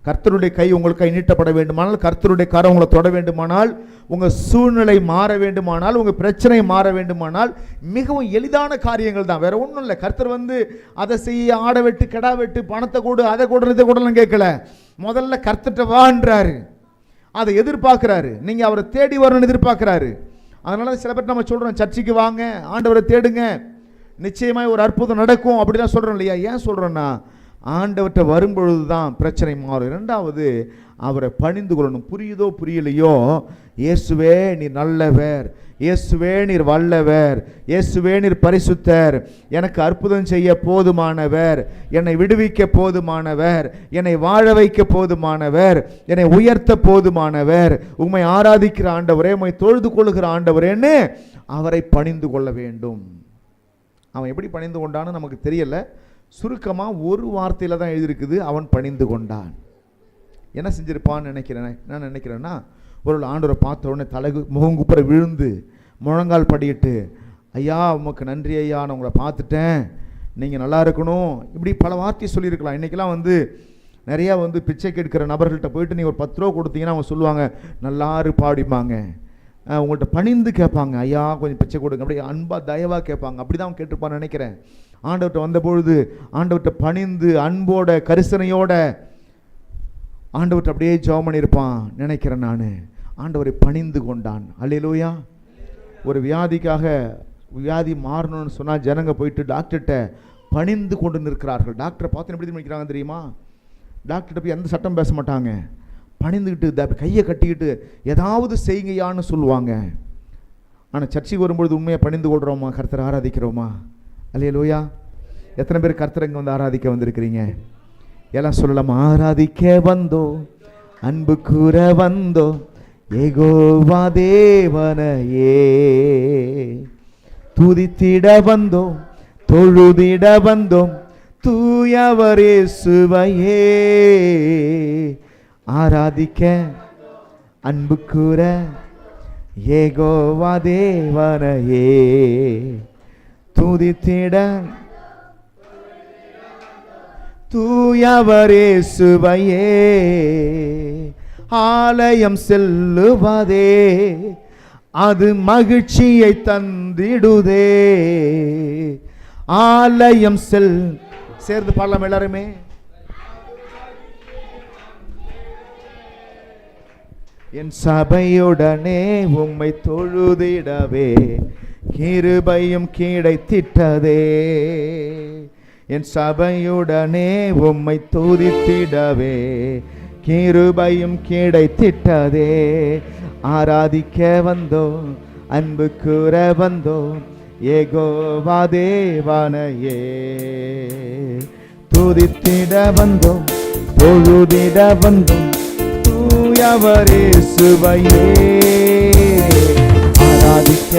கர்த்தருடைய கை உங்கள் கை நீட்டப்பட வேண்டுமானால், கர்த்தருடைய கரம் உங்களை தொட வேண்டுமானால், உங்க சூழ்நிலை மாற வேண்டுமானால், உங்க பிரச்சனை மாற வேண்டுமானால், மிகவும் எளிதான காரியங்கள் தான், வேற ஒன்றும் இல்லை. கர்த்தர் வந்து அதை செய்ய, ஆட வெட்டு, கெடா வெட்டு, பணத்தை கொடு, அதை கொடு, இதை கொடுலாம் கேட்கல. முதல்ல கர்த்தர்ட்ட வான்றாரு, அதை எதிர்பார்க்கிறாரு. நீங்க அவரை தேடி வரணும்னு எதிர்பார்க்கிறாரு. அதனால சில பேர் நம்ம சொல்றோம், சர்ச்சைக்கு வாங்க, ஆண்டவரை தேடுங்க, நிச்சயமாய் ஒரு அற்புதம் நடக்கும் அப்படிதான் சொல்றோம் இல்லையா? ஏன் சொல்றோம்னா, ஆண்டவர்கிட்ட வரும்பொழுது தான் பிரச்சனை மாறும். 2வது, அவரை பணிந்து கொள்ளணும். புரியுதோ புரியலையோ, இயேசுவே நீ நல்லவர், இயேசுவே நீர் வல்லவர், இயேசுவே நீர் பரிசுத்தர், எனக்கு அற்புதம் செய்ய போதுமானவர், என்னை விடுவிக்க போதுமானவர், என்னை வாழ வைக்க போதுமானவர், என்னை உயர்த்த போதுமானவர், உம்மை ஆராதிக்கிற ஆண்டவரே, உம்மை தொழுது கொள்ளுகிற ஆண்டவரேன்னு அவரை பணிந்து கொள்ள வேண்டும். அவன் எப்படி பணிந்து கொண்டான்னு நமக்கு தெரியல. சுருக்கமாக ஒரு வார்த்தையில் தான் எழுதியிருக்குது, அவன் பணிந்து கொண்டான். என்ன செஞ்சிருப்பான்னு நினைக்கிறேன். நான் நினைக்கிறேன்னா, ஒரு ஆண்டவரை பார்த்த உடனே தலகு முகங்குப்புற விழுந்து முழங்கால் படியிட்டு, ஐயா உமக்கு நன்றி ஐயா, நான் உங்களை பார்த்துட்டேன், நீங்கள் நல்லா இருக்கணும், இப்படி பல வார்த்தையை சொல்லியிருக்கலாம். இன்றைக்கெல்லாம் நிறையா பிச்சை கேட்கிற நபர்கள்ட்ட போயிட்டு நீங்கள் ஒரு 10 ரூபா கொடுத்தீங்கன்னா அவங்க சொல்லுவாங்க நல்லாரு பாடிப்பாங்க. உங்கள்கிட்ட பணிந்து கேட்பாங்க, ஐயா கொஞ்சம் பிச்சை கொடுங்க, அப்படி அன்பாக தயவாக கேட்பாங்க. அப்படி தான் கேட்டிருப்பான்னு நினைக்கிறேன். ஆண்டவர்கிட்ட வந்தபொழுது ஆண்டவர்கிட்ட பணிந்து அன்போட கரிசனையோட ஆண்டவர்கிட்ட அப்படியே ஜெபம் பண்ணியிருப்பான் நினைக்கிறேன் நான். ஆண்டவரை பணிந்து கொண்டான். அல்லேலூயா. ஒரு வியாதி மாறணும்னு சொன்னால் ஜனங்க போயிட்டு டாக்டர்கிட்ட பணிந்து கொண்டு நிற்கிறார்கள். டாக்டரை பார்த்து எப்படி நினைக்கிறாங்க தெரியுமா? டாக்டர்கிட்ட போய் எந்த சட்டம் பேச மாட்டாங்க, பணிந்துக்கிட்டு கையை கட்டிக்கிட்டு ஏதாவது செய்யுங்கயான்னு சொல்லுவாங்க. ஆனால் சர்ச்சைக்கு வரும்பொழுது உண்மையாக பணிந்து கொள்கிறோமா? கர்த்தரை ஆராதிக்கிறோமா? அல்லேலூயா. எத்தனை பேர் கர்த்தரை இங்கே வந்து ஆராதிக்க வந்திருக்கிறீங்க? எல்லாம் சொல்லலாம். ஆராதிக்க வந்தோ, அன்பு கூற வந்தோ, யெகோவா தேவனையே துதித்திட வந்தோம், தொழுதிட வந்தோம், தூயவர் இயேசுவையே ஆராதிக்க அன்பு கூற யெகோவா தேவனையே துதித்திட தூயவர் இயேசுவையே ஆலயம் செல்லுவதே அது மகிழ்ச்சியை தந்திடுதே. ஆலயம் சேர்ந்து பாடலாம் எல்லாருமே. என் சபையுடனே உம்மை தொழுதிடவே கிருபையும் கிடைத்திட்டதே. என் சபையுடனே உம்மை துதித்திடவே கிருபையும் கிடைத்திட்டதே. ஆராதிக்க வந்தோம், அன்பு கூற வந்தோம், யெகோவா தேவனையே துதித்திட வந்தோம், தொழுதிட வந்தோம், தூயவர் இயேசுவையே ஆராதிக்க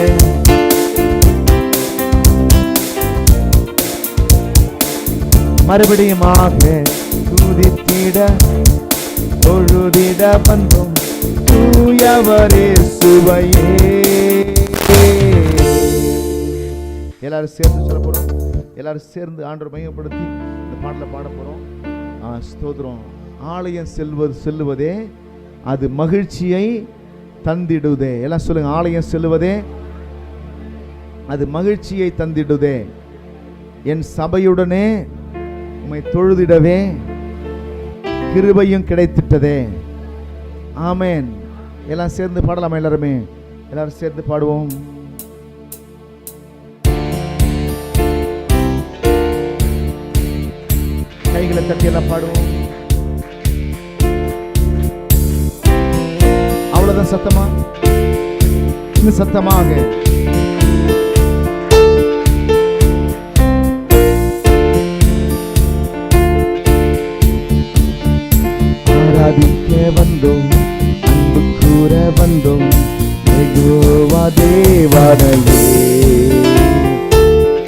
மறுபடியுமாக துதித்திட தொழுதிட வந்தோம், தூயவர் இயேசுவையே. எல்லாரும் சேர்ந்து சொல்ல போறோம். எல்லாரும் சேர்ந்து ஆண்டவரை மையப்படுத்தி இந்த பாடலை பாட போறோம். ஸ்தோத்திரம். ஆலயம் செல்லுவதே அது மகிழ்ச்சியை தந்திடுதே. எல்லாம் சொல்லுங்க. ஆலயம் செல்லுவதே அது மகிழ்ச்சியை தந்திடுதே. என் சபையுடனே உம்மை தொழுதிடவே கிருபையும் கிடைத்திட்டதே. ஆமென். எல்லாம் சேர்ந்து பாடலாமா? எல்லாருமே எல்லாரும் சேர்ந்து பாடுவோம். கைகளை தட்டி எல்லாம் பாடுவோம். அவ்வளவுதான். சத்தமா இன்னும் சத்தமாக ஆராதிக்க வந்தோம், அன்பு கூற வந்தோம், யெகோவா தேவனையே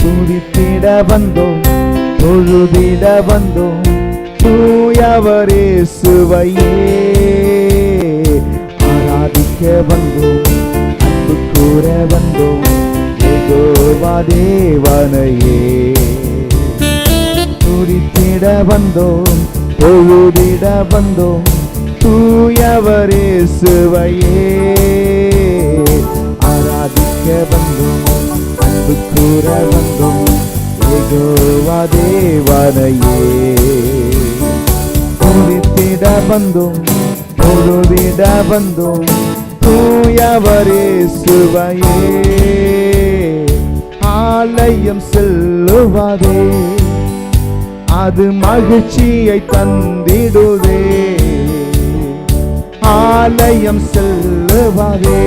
துதித்திட வந்தோம், தொழுதிட வந்தோம், தூயவர் இயேசுவையே ஆராதிக்க வந்தோம், அன்பு கூற வந்தோம், யெகோவா தேவனையே துதித்திட வந்தோம், தொழுதிட வந்தோம், தூயவர் இயேசுவையே ஆராதிக்க வந்தோம், அன்பு கூற வந்தோம், யெகோவா தேவனையே துதித்திட வந்தோம், தொழுதிட வந்தோம், தூயவர் இயேசுவையே ஆலயம் செல்லுவதே அது மகிழ்ச்சியை தந்திடுதே. ஆலயம் செல்லுவதே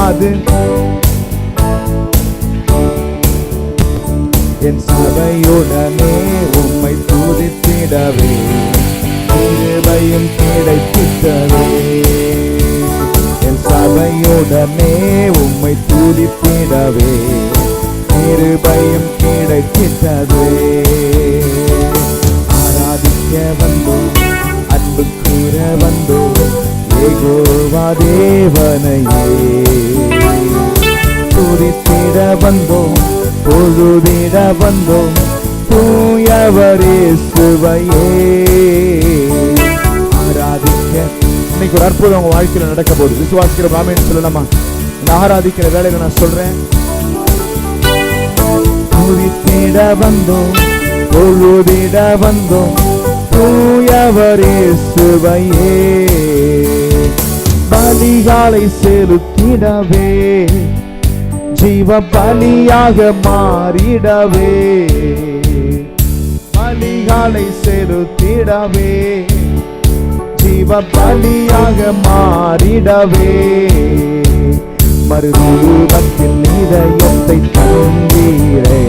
முடியாது. என் சபையுடனே உம்மை துதித்திடவே கிருபையும் கிடைத்திட்டவே. என் சபையுடனே உம்மை துதித்திடவே கிருபையும் கிடைத்திட்டவே. ஆராதிக்க வந்தோம், அன்பு கூற வந்தோம், யெகோவா தேவனையே. துதித்திட வந்தோம், தொழுதிட வந்தோம், தூயவர் இயேசுவையே. ஆராதிக்க இன்னைக்கு ஒரு அற்புதம் உங்க வாழ்க்கையில் நடக்க போகுது. விசுவாசிக்கிற ஆமென் சொல்லலாமா? இந்த ஆராதிக்கிற வேலையில நான் சொல்றேன், துதித்திட வந்தோம், தொழுதிட வந்தோம், தூயவர் இயேசுவையே. பலிகளை செலுத்திடவே ஜீவ பலியாக மாறிடவே. பலிகளை செலுத்திடவே ஜீவ பலியாக மாறிடவே. மறுரூபத்தில் இதயத்தை தந்தீரே,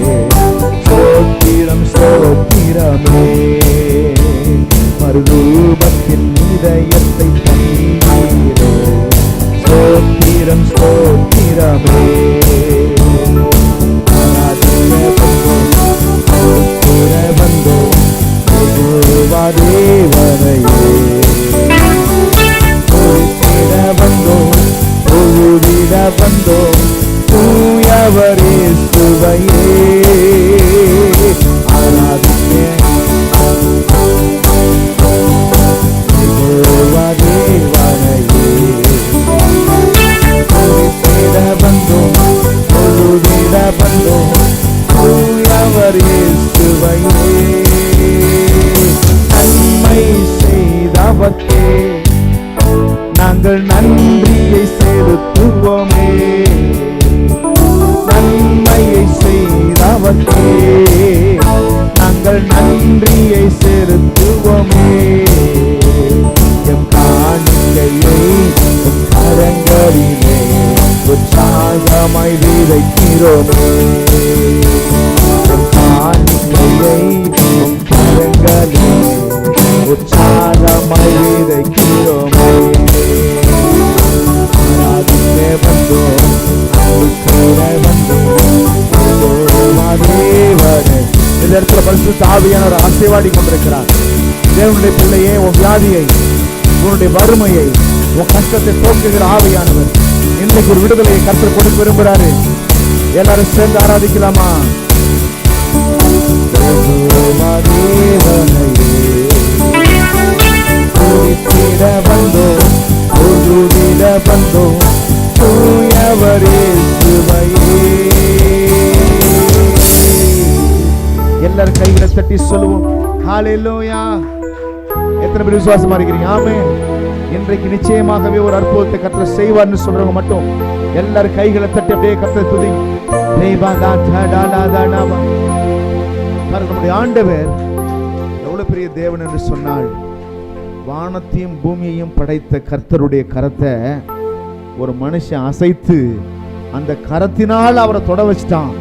ஸ்தோத்திரம் ஸ்தோத்திரமே. மறுரூபத்தில் இதயத்தை தந்தீரே, ஸ்தோத்திரம் ஸ்தோத்திரமே. யெகோவா தேவனையே. துதித்திட வந்தோம், தொழுதிட வந்தோம், தூயவர் இயேசுவையே. ஆராதிக்க யெகோவா தேவனையே. துதித்திட வந்தோம், தொழுதிட வந்தோம், தூயவர் இயேசுவையே. நன்மை செய்தவர்க்கே நாங்கள் நன்றியை செலுத்துவோமே. நன்மையை செய்தவர்க்கே நாங்கள் நன்றியை செலுத்துவோமே. எம் காணிக்கையை உம் கரங்களிலே உற்சாகமாய் விதைக்கிறோமே. எம் காணிக்கையை உம் கரங்களிலே உற்சாகமாய் விதைக்கிறோமே. ஆராதிக்க வந்தோம், அன்பு கூற வந்தோம், யெகோவா தேவனே. இந்த இடத்துல பரிசுத்த ஆவியானவர் ஆசீர்வாடி கொண்டிருக்கிறார். தேவனுடைய பிள்ளையே, உன் வியாதியை, உன்னுடைய வறுமையை, உன் கஷ்டத்தை போக்குகிற ஆவியானவர் இன்றைக்கு ஒரு விடுதலையை கர்த்தர் கொடுக்க விரும்புகிறாரு. எல்லாரும் சேர்ந்து ஆராதிக்கலாமா? யெகோவா தேவனையே. துதித்திட வந்தோம், தொழுதிட வந்தோம், தூயவர் இயேசுவையே. எல்லாரும் கைகளை தட்டி சொல்லுவோம், ஹல்லேலூயா. எத்தனை பேர் விசுவாசமா இருக்கிறீங்க? ஆமென். இன்றைக்கு நிச்சயமாகவே ஒரு அற்புதத்தை கர்த்தர் செய்வார்னு சொல்றவங்க மட்டும் எல்லாரும் கைகளை தட்டி அப்படியே கர்த்தர் துதி. நம்முடைய ஆண்டவர் எவ்வளவு பெரிய தேவன் என்று சொன்னால், வானத்தையும் பூமியையும் படைத்த கர்த்தருடைய கரத்தை ஒரு மனுஷன் அசைத்து அந்த கரத்தினால் அவரை தொட வச்சிட்டான்.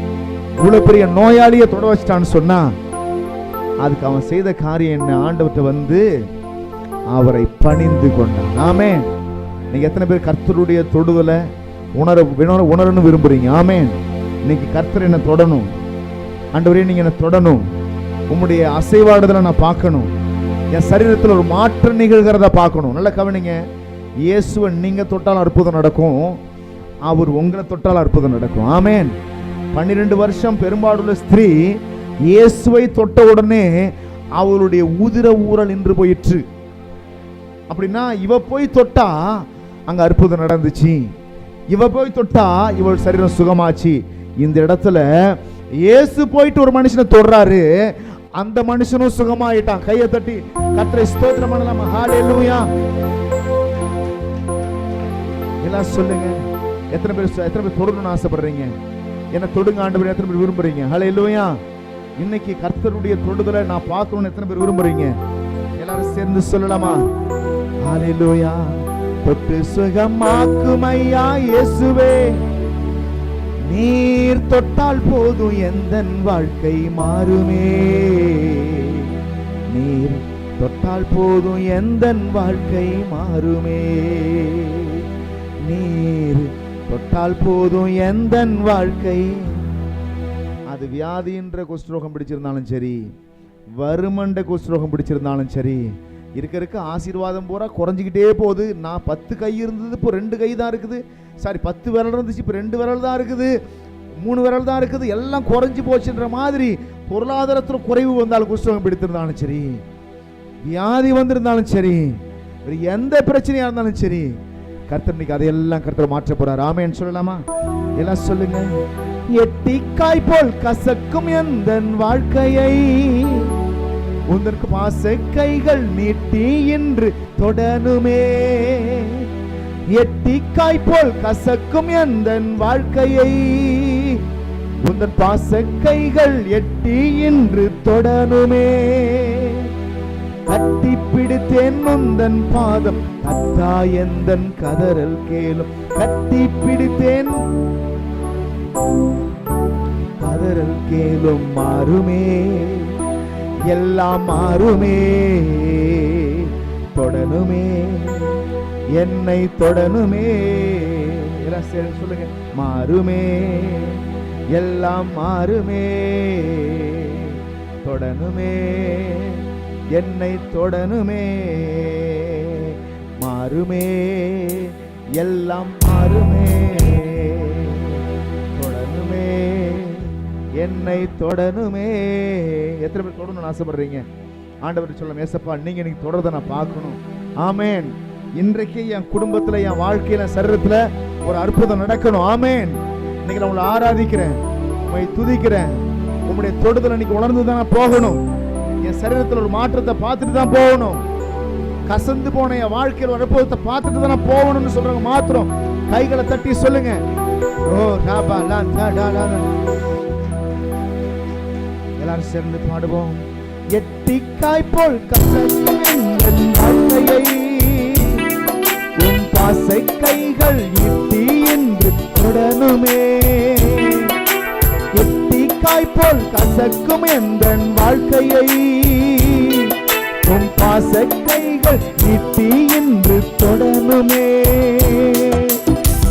இவ்வளவு பெரிய நோயாளியை தொட வச்சிட்டான்னு சொன்னா, அதுக்கு அவன் செய்த காரியம் என்ன? ஆண்டவர்கிட்ட வந்து அவரை பணிந்து கொண்டான். ஆமென். நீங்க எத்தனை பேர் கர்த்தருடைய தொடுதலை உணரணும் விரும்புறீங்க? ஆமென். இன்னைக்கு கர்த்தர் என்ன தொடணும். ஆண்டவரே, நீங்க என்ன தொடணும். உம்முடைய அசைவாடுதலை நான் பார்க்கணும். என் சரீரத்தில் ஒரு மாற்றம் நிகழ்கிறத பார்க்கணும். நல்ல கவனிங்க. இயேசுவை நீங்க தொட்டால் அற்புதம் நடக்கும், அவர் உங்களை தொட்டால் அற்புதம் நடக்கும். ஆமென். 12 வருஷம் பெரும்பாடுள்ள ஸ்திரீ இயேசுவை தொட்ட உடனே அவளுடைய உதிர ஊறல் நின்று போயிற்று. அப்படின்னா இவ போய் தொட்டா அங்க அற்புதம் நடந்துச்சு. இவ போய் தொட்டா இவள் சரீரம் சுகமாச்சு. இந்த இடத்துல இயேசு போயிட்டு ஒரு மனுஷனை தொடுறாரு, அந்த மனுஷனும் சுகமாயிட்டான். கையை தட்டி கர்த்தரை ஸ்தோத்திரம் பண்ணலாமா? ஹல்லேலூயா. எல்லாம் சொல்லுங்க. எத்தனை பேர் தொடரணும்னு ஆசைப்படுறீங்க? என்ன தொடுங்க ஆண்டவரே, எத்தனை பேர் விரும்புறீங்க? ஹல்லேலூயா. இன்னைக்கு கர்த்தருடைய தொடுதலை நான் பார்க்கணும்னு எத்தனை பேர் விரும்புறீங்க? எல்லாரும் சேர்ந்து சொல்லலாமா? ஹல்லேலூயா. தொட்டு சுகமாக்கும் ஐயா இயேசுவே. நீர் தொட்டால் போதும் எந்தன் வாழ்க்கை மாறுமே. நீர் தொட்டால் போதும் எந்தன் வாழ்க்கை மாறுமே. நீர் தொட்டால் போதும் எந்தன் வாழ்க்கை. அது வியாதின்ற குஷ்டரோகம் பிடிச்சிருந்தாலும் சரி, வருமண்ட குஷ்டரோகம் பிடிச்சிருந்தாலும் சரி, இருக்க ஆசீர்வாதம் பூரா குறைஞ்சிக்கிட்டே போகுது. நான் 10 கை இருந்தது, இப்போ 2 கை தான் இருக்குது. சாரி, 10 விரல் இருந்துச்சு, இப்போ 2 விரல் தான் இருக்குது, 3 விரல் தான் இருக்குது. எல்லாம் குறைஞ்சி போச்சுன்ற மாதிரி பொருளாதாரத்தில் குறைவு வந்தாலும் குஷ்டரோகம் பிடித்திருந்தாலும் சரி, வியாதி வந்திருந்தாலும் சரி, எந்த பிரச்சனையா இருந்தாலும் சரி, கர்த்தர் இன்னைக்கு அதையெல்லாம் கர்த்தர் மாற்ற போறார். ஆமென் சொல்லலாமா? எல்லாம் சொல்லுங்க. எட்டிக்காய் போல் கசக்கும் எந்தன் வாழ்க்கையை உந்தற்கு பாச கைகள் நீட்டி என்று தொடனுமே. எட்டிக்காய் போல் கசக்கும் எந்தன் வாழ்க்கையை உந்தன் பாச கைகள் எட்டி என்று தொடனுமே. கட்டி பிடித்தேன் உந்தன் பாதம் கத்தா எந்தன் கதறல் கேளும். கட்டி பிடித்தேன் கதறல் கேளும். மாறுமே, எல்லாம் மாறுமே. தொடனுமே, என்னை தொடனுமே. சொல்லுங்க. மாறுமே, எல்லாம் மாறுமே. தொடனுமே, என்னை தொடனுமே. மாறுமே, எல்லாம் மாறுமே. தொடனுமே, என்னை தொடனுமே. எத்தனை பேர் தொடணும்னு ஆசைப்படுறீங்க? ஆண்டவர் சொல்ல, ஏசப்பா நீங்க இன்னைக்கு தொடர்றதை நான் பார்க்கணும். ஆமேன். இன்றைக்கு என் குடும்பத்துல, என் வாழ்க்கையில, சரீரத்துல ஒரு அற்புதம் நடக்கணும். ஆமேன். இன்னைக்கு நான் உங்களை ஆராதிக்கிறேன், உங்களை துதிக்கிறேன். உங்களுடைய தொடுதல் இன்னைக்கு உணர்ந்து தான் போகணும். என் சரீரத்தில் ஒரு மாற்றத்தை பார்த்துட்டு தான் போகணும். கசந்து போன என் வாழ்க்கையில் ஒரு அற்புதத்தை பார்த்துட்டு தான் போகணும்னு சொல்றவங்க மாத்திரம் கைகளை தட்டி சொல்லுங்க. ஓ ராபா லா தா டா லா. எல்லாரும் சேர்ந்து பாடுவோம். எட்டிக்காய் போல் கசக்கும் என் வாழ்க்கையை உன் பாசை கைகள் இட்டி என்று தொடனுமே. எட்டிக்காய் போல் கசக்கும் எந்தன் வாழ்க்கையை உன் பாச கைகள் இட்டி என்று தொடனுமே.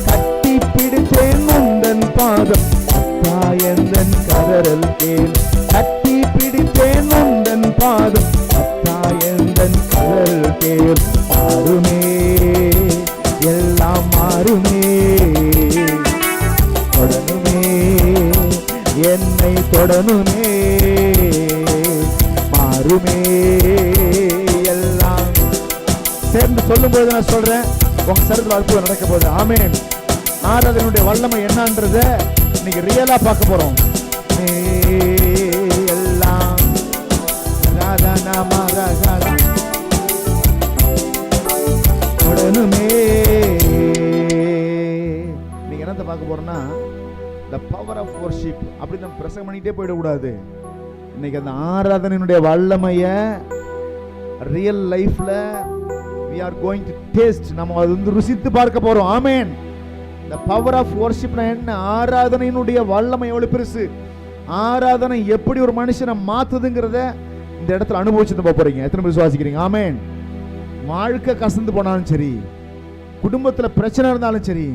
கட்டி பிடித்தேன் உந்தன் பாதம் கத்தா எந்தன் கதறல் கேள். கட்டி பிடித்தேன் உந்தன் பாதம் கத்தா எந்தன் கதறல் கேள். மாறுமே, எல்லாம் மாறுமே. தொடனுமே, என்னை தொடனுமே. மாறுமே, எல்லாம் சேர்ந்து சொல்லும் போது நான் சொல்றேன், உங்க சரீரத்தில் அற்புதம் நடக்க போகுது. ஆமென். ஆராதனையுடைய வல்லமை என்னன்றத இன்னைக்கு ரியலா பார்க்க போறோம். எல்லாம் தொடனுமே. நீங்க என்னத்தை பார்க்க போறோம்னா, the power of worship. அப்படி நம்ம பிரசங்கம் பண்ணிட்டே போயிடக்கூடாது. இன்னைக்கு அந்த ஆராதனையினுடைய வல்லமைய ரியல் லைஃப்ல we are going to taste. நம்ம அது வந்து ருசித்து பார்க்க போறோம். ஆமென். the power of worship என்ன? ஆராதனையினுடைய வல்லமை எவ்வளவு பெருசு, ஆராதனை எப்படி ஒரு மனுஷனை மாத்துதுங்கிறத இந்த இடத்துல அனுபவிச்சு போக போறீங்க. எத்தனை பேர் விசுவாசிக்கிறீங்க? ஆமென். வாழ்க்கை கசந்து போனாலும் சரி, குடும்பத்துல பிரச்சனை இருந்தாலும் சரி,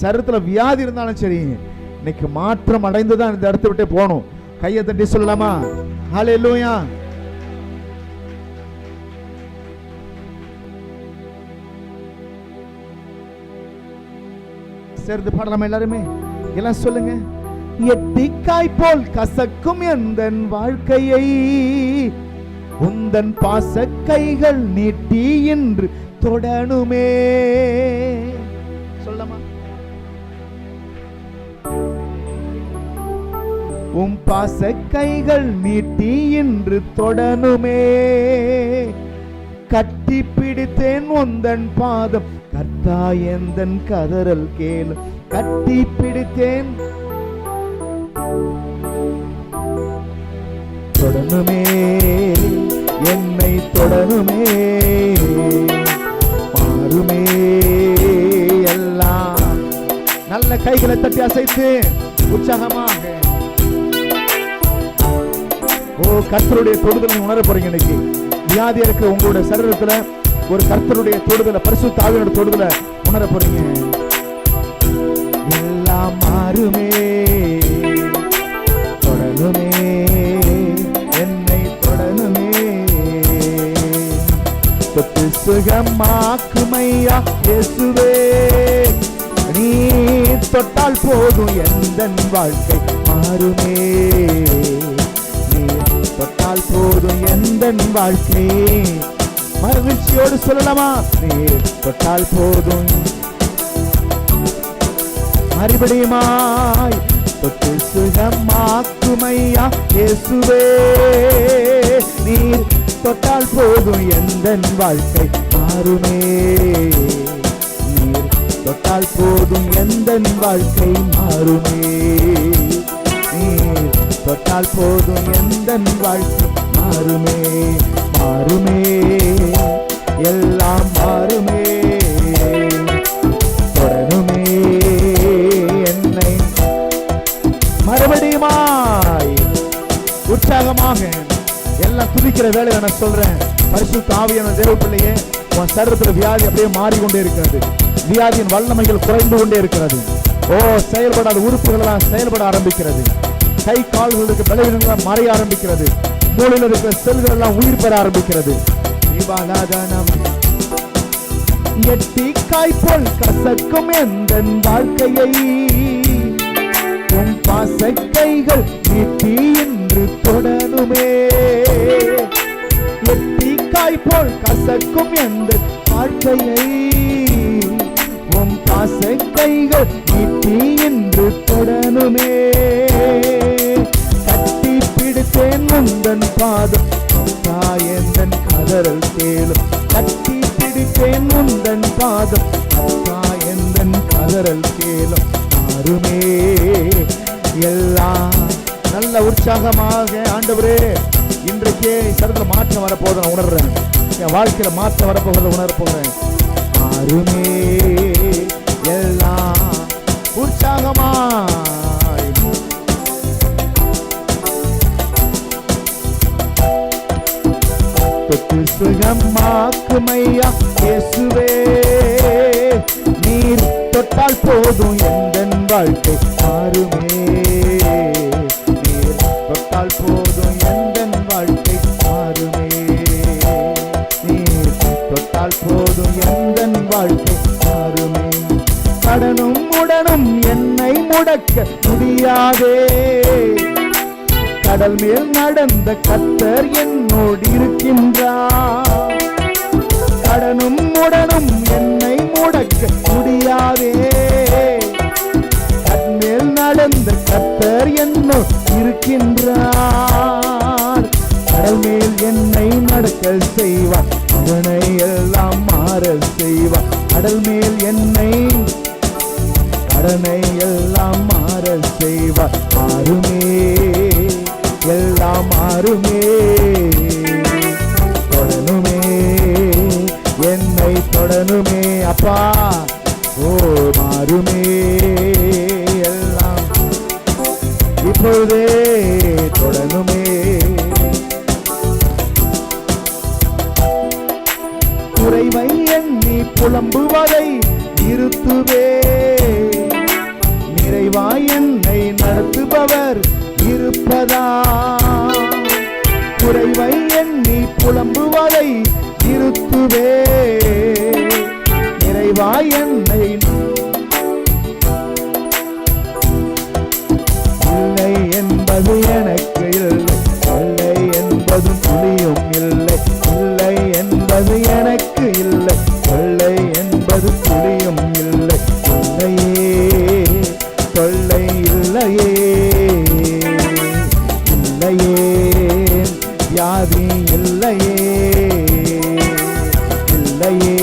சரீரத்துல வியாதி இருந்தாலும் சரி, இன்னைக்கு மாற்றம் அடைந்துதான் இந்த இடத்தை விட்டு போகணும். கையை தட்டி சொல்லலாமா? ஹல்லேலூயா. சேர்ந்து பாடலாமா எல்லாருமே? எல்லாம் சொல்லுங்க. எட்டிக்காய் போல் கசக்கும் எந்தன் வாழ்க்கையை உந்தன் பாச கைகள் நீட்டி என்று தொடனுமே. சொல்லலாமா? உம் பாச கைகள் நீட்டி என்று தொடனுமே. கட்டி பிடித்தேன் உந்தன் பாதம் கர்த்தா எந்தன் கதறல் கேளு. கட்டி பிடித்தேன் தொடனுமே, என்னை தொடனுமே. மாறுமே, அசைத்து உற்சாகமாக கர்த்தருடைய தொடுதலை உணர போறீங்க. இன்னைக்கு வியாதி இருக்கிற உங்களுடைய சரீரத்துல ஒரு கர்த்தருடைய தொடுதலை, பரிசுத்த ஆவியோட தொடுதலை உணர போறீங்க. எல்லாம் மாறுமே, தொடருமே, என்னை தொடருமே, தொட்டு சுகமாக்குமையா இயேசுவே. நீ தொட்டால் போதும் எந்தன் வாழ்க்கை மாறுமே, நீ தொட்டால் போதும் எந்தன் வாழ்க்கை. மகிழ்ச்சியோடு சொல்லலாமா? நீ தொட்டால் போதும். மறுபடியுமாய் தொட்டு சுகமாக்குமையா இயேசுவே. நீ தொட்டால் போதும் எந்தன் வாழ்க்கை மாறுமே, நீர் தொட்டால் போதும் எந்தன் வாழ்க்கை மாறுமே, நீர் தொட்டால் போதும் எந்தன் வாழ்க்கை மாறுமே. மாறுமே, எல்லாம் மாறுமே, தொடருமே என்னை. மறுபடியுமாய் உற்சாகமாக எல்லாம் துதிக்கிற வேலை நான் சொல்றேன். பரிசுத்த ஆவியான தேவ பிள்ளையே, உன் சரீரத்தில் வியாதி அப்படியே மாறிக்கொண்டே இருக்கிறது. வியாதியின் வல்லமைகள் குறைந்து கொண்டே இருக்கிறது. செயல்படாத உறுப்புகள் எல்லாம் செயல்பட ஆரம்பிக்கிறது. கை கால்களுக்கு பலவீனங்கள் மறைய ஆரம்பிக்கிறது. மூளையில் இருக்கிற செல்கள் எல்லாம் உயிர் பெற ஆரம்பிக்கிறது. எட்டி காய்போல் கசக்கும் எந்தன் வாழ்க்கையை உன் பாசக்கைகள் நீட்டி என்று தொடருமே. எட்டி காய்போல் கசக்கும் எந்தன் வாழ்க்கையை உன் பாசக்கைகள் நீட்டி என்று தொடருமே. கட்டி பிடித்தேன் உந்தன் பாதம் எந்தன் கதறல் கேளும். கட்டி பிடித்தேன் உந்தன் பாதம் எந்தன் கதறல் கேளும். மாறுமே, எல்லாம் நல்ல உற்சாகமாக ஆண்டவரே இன்றைக்கே சரீரத்துல மாற்றம் வரப்போகுது நான் உணர்றேன். என் வாழ்க்கையில மாற்றம் வரப்போகிறத உணர போகிறேன். மாறுமே, எல்லாம் உற்சாகமாய் தொட்டு சுகமாக்குமையா இயேசுவே. நீர் தொட்டால் போதும் எந்தன் வாழ்க்கை மாறுமே, நீர் தொட்டால் போதும் எந்தன் வாழ்க்கை மாறுமே, நீர் தொட்டால் போதும் எந்தன் வாழ்க்கை மாறுமே. கடனும் உடனும் என்னை முடக்க முடியாதே, கடல் மேல் நடந்த கர்த்தர் என்னோடு இருக்கின்றார். கடனும் உடனும் என்னை முடக்க முடியாதே, கடல் மேல் நடந்த கர்த்தர் என்னோடு இருக்கின்றார். கடல் மேல் என்னை நடக்க செய்வார், அதனை எல்லாம் மாற செய்வார். கடல் மேல் என்னை கடனை எல்லாம் மாற செய்வார். மாறுமே, எல்லாம் மாறுமே, தொடருமே, என்னை தொடருமே அப்பா. மாறுமே, எல்லாம் இப்பொழுதே தொடருமே. குறைவை எண்ணி புலம்புவதை நிறுத்துவே, நிறைவாய் என்னை நடத்துபவர் இருப்பதா. குறைவை எண்ணி புலம்புவதை நிறுத்துவே, நிறைவாய் என்னை. இல்லை என்பது எனக்கு இல்லை, இல்லை என்பதும் துளியும் இல்லை. இல்லை என்பது எனக்கு இல்லை, இல்லை என்பது துளியும் இல்லை. இல்லையே, தொல்லை இல்லையே, இல்லையே, வியாதி இல்லையே, இல்லையே,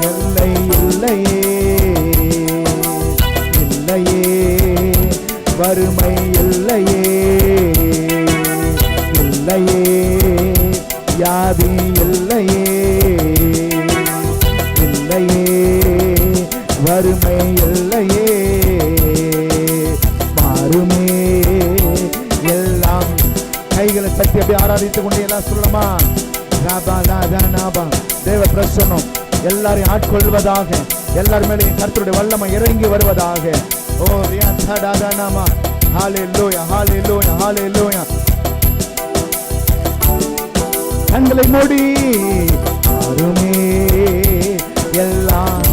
எல்லை இல்லையே, இல்லையே, வறுமை இல்லையே, இல்லையே, வியாதி இல்லையே, இல்லையே, வறுமை இல்லையே. ஆராதித்துக் கொண்டே எல்லாம் சொல்லலாமா? தேவ பிரசன்னம் எல்லாரையும் ஆட்கொள்வதாக, எல்லார் மேலேயும் கர்த்தருடைய வல்லமை இறங்கி வருவதாக. ஓ ரியாதாதானாமா. ஹalleluya ஹalleluya ஹalleluya. கண்களை மூடி மாறுமே, எல்லாம்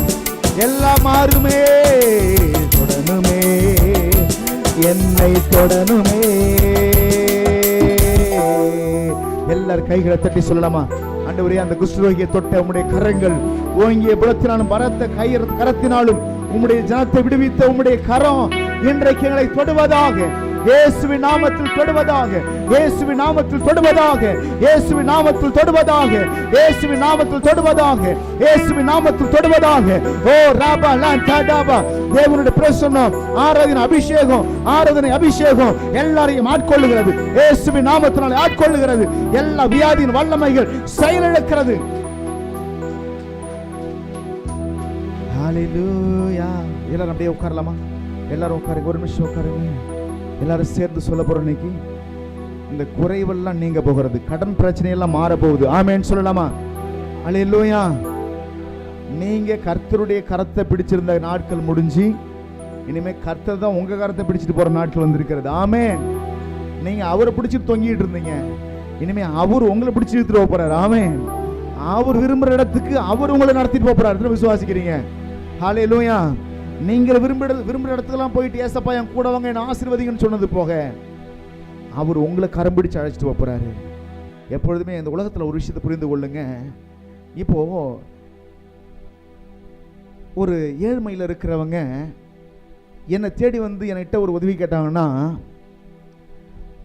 எல்லாம் மாறுமே, தொடனுமே, என்னை தொடனுமே. எல்லாரும் கைகளை தட்டி சொல்லலாமா? ஆண்டவரே, அந்த குஷ்டரோகியை தொட்ட உம்முடைய கரங்கள், ஓங்கிய புலத்தினாலும் பரத்த கரத்தினாலும் உம்முடைய ஜனத்தை விடுவித்த உம்முடைய கரம் இன்றைக்கு எங்களை தொடுவதாக, இயேசுவின் நாமத்தில் தொடுவதாக, இயேசுவின் நாமத்தில் தொடுவதாக, இயேசுவின் நாமத்தில் தொடுவதாக, இயேசுவின் நாமத்தில் தொடுவதாக, இயேசுவின் நாமத்தில் தொடுவதாக. ஓ ராபா லாண்டாபா. தேவனுடைய பிரசன்னம், ஆராதனை அபிஷேகம், ஆராதனை அபிஷேகம் எல்லாரையும் ஆட்கொள்ளுகிறது. இயேசுவின் நாமத்தினாலே ஆட்கொள்ளுகிறது. எல்லா வியாதியின் வல்லமைகள் செயலிழக்கிறது. ஹalleluya. எல்லாரும் அப்படியே உட்காரலாமா? எல்லாரும் உட்காருங்க, ஒரு நிமிஷம் உட்காருங்க. எல்லாரும் சேர்ந்து சொல்ல போறோம். இன்னைக்கு இந்த குறைவெல்லாம் நீங்க போகிறது, கடன் பிரச்சனையெல்லாம் மாற போகுது. ஆமென் சொல்லலாமா? ஹalleluya. நீங்க கர்த்தருடைய கரத்தை பிடிச்சிருந்த நாட்கள் முடிஞ்சு, இனிமே கர்த்தர் தான் உங்க கரத்தை பிடிச்சிட்டு போற நாட்கள் வந்திருக்கிறது. ஆமென். நீங்க அவரை பிடிச்சிட்டு தொங்கிட்டு இருந்தீங்க, இனிமே அவர் உங்களை பிடிச்சி இழுத்துட்டு போறாரு. ஆமென். அவர் விரும்புற இடத்துக்கு அவர் உங்களை நடத்திட்டு போறாரு. விசுவாசிக்கிறீங்க? ஹalleluya. நீங்கள் விரும்புற இடத்துக்கெல்லாம் போயிட்டு ஏசப்பா என் கூட வாங்க, என்ன ஆசீர்வதிங்கன்னு சொன்னது போக, அவர் உங்களை கரம் பிடிச்சு அழைச்சிட்டு போறாரு. எப்பொழுதுமே இந்த உலகத்தில் ஒரு விஷயத்தை புரிந்து கொள்ளுங்க. இப்போ ஒரு ஏழ்மையில் இருக்கிறவங்க என்னை தேடி வந்து என்கிட்ட ஒரு உதவி கேட்டாங்கன்னா,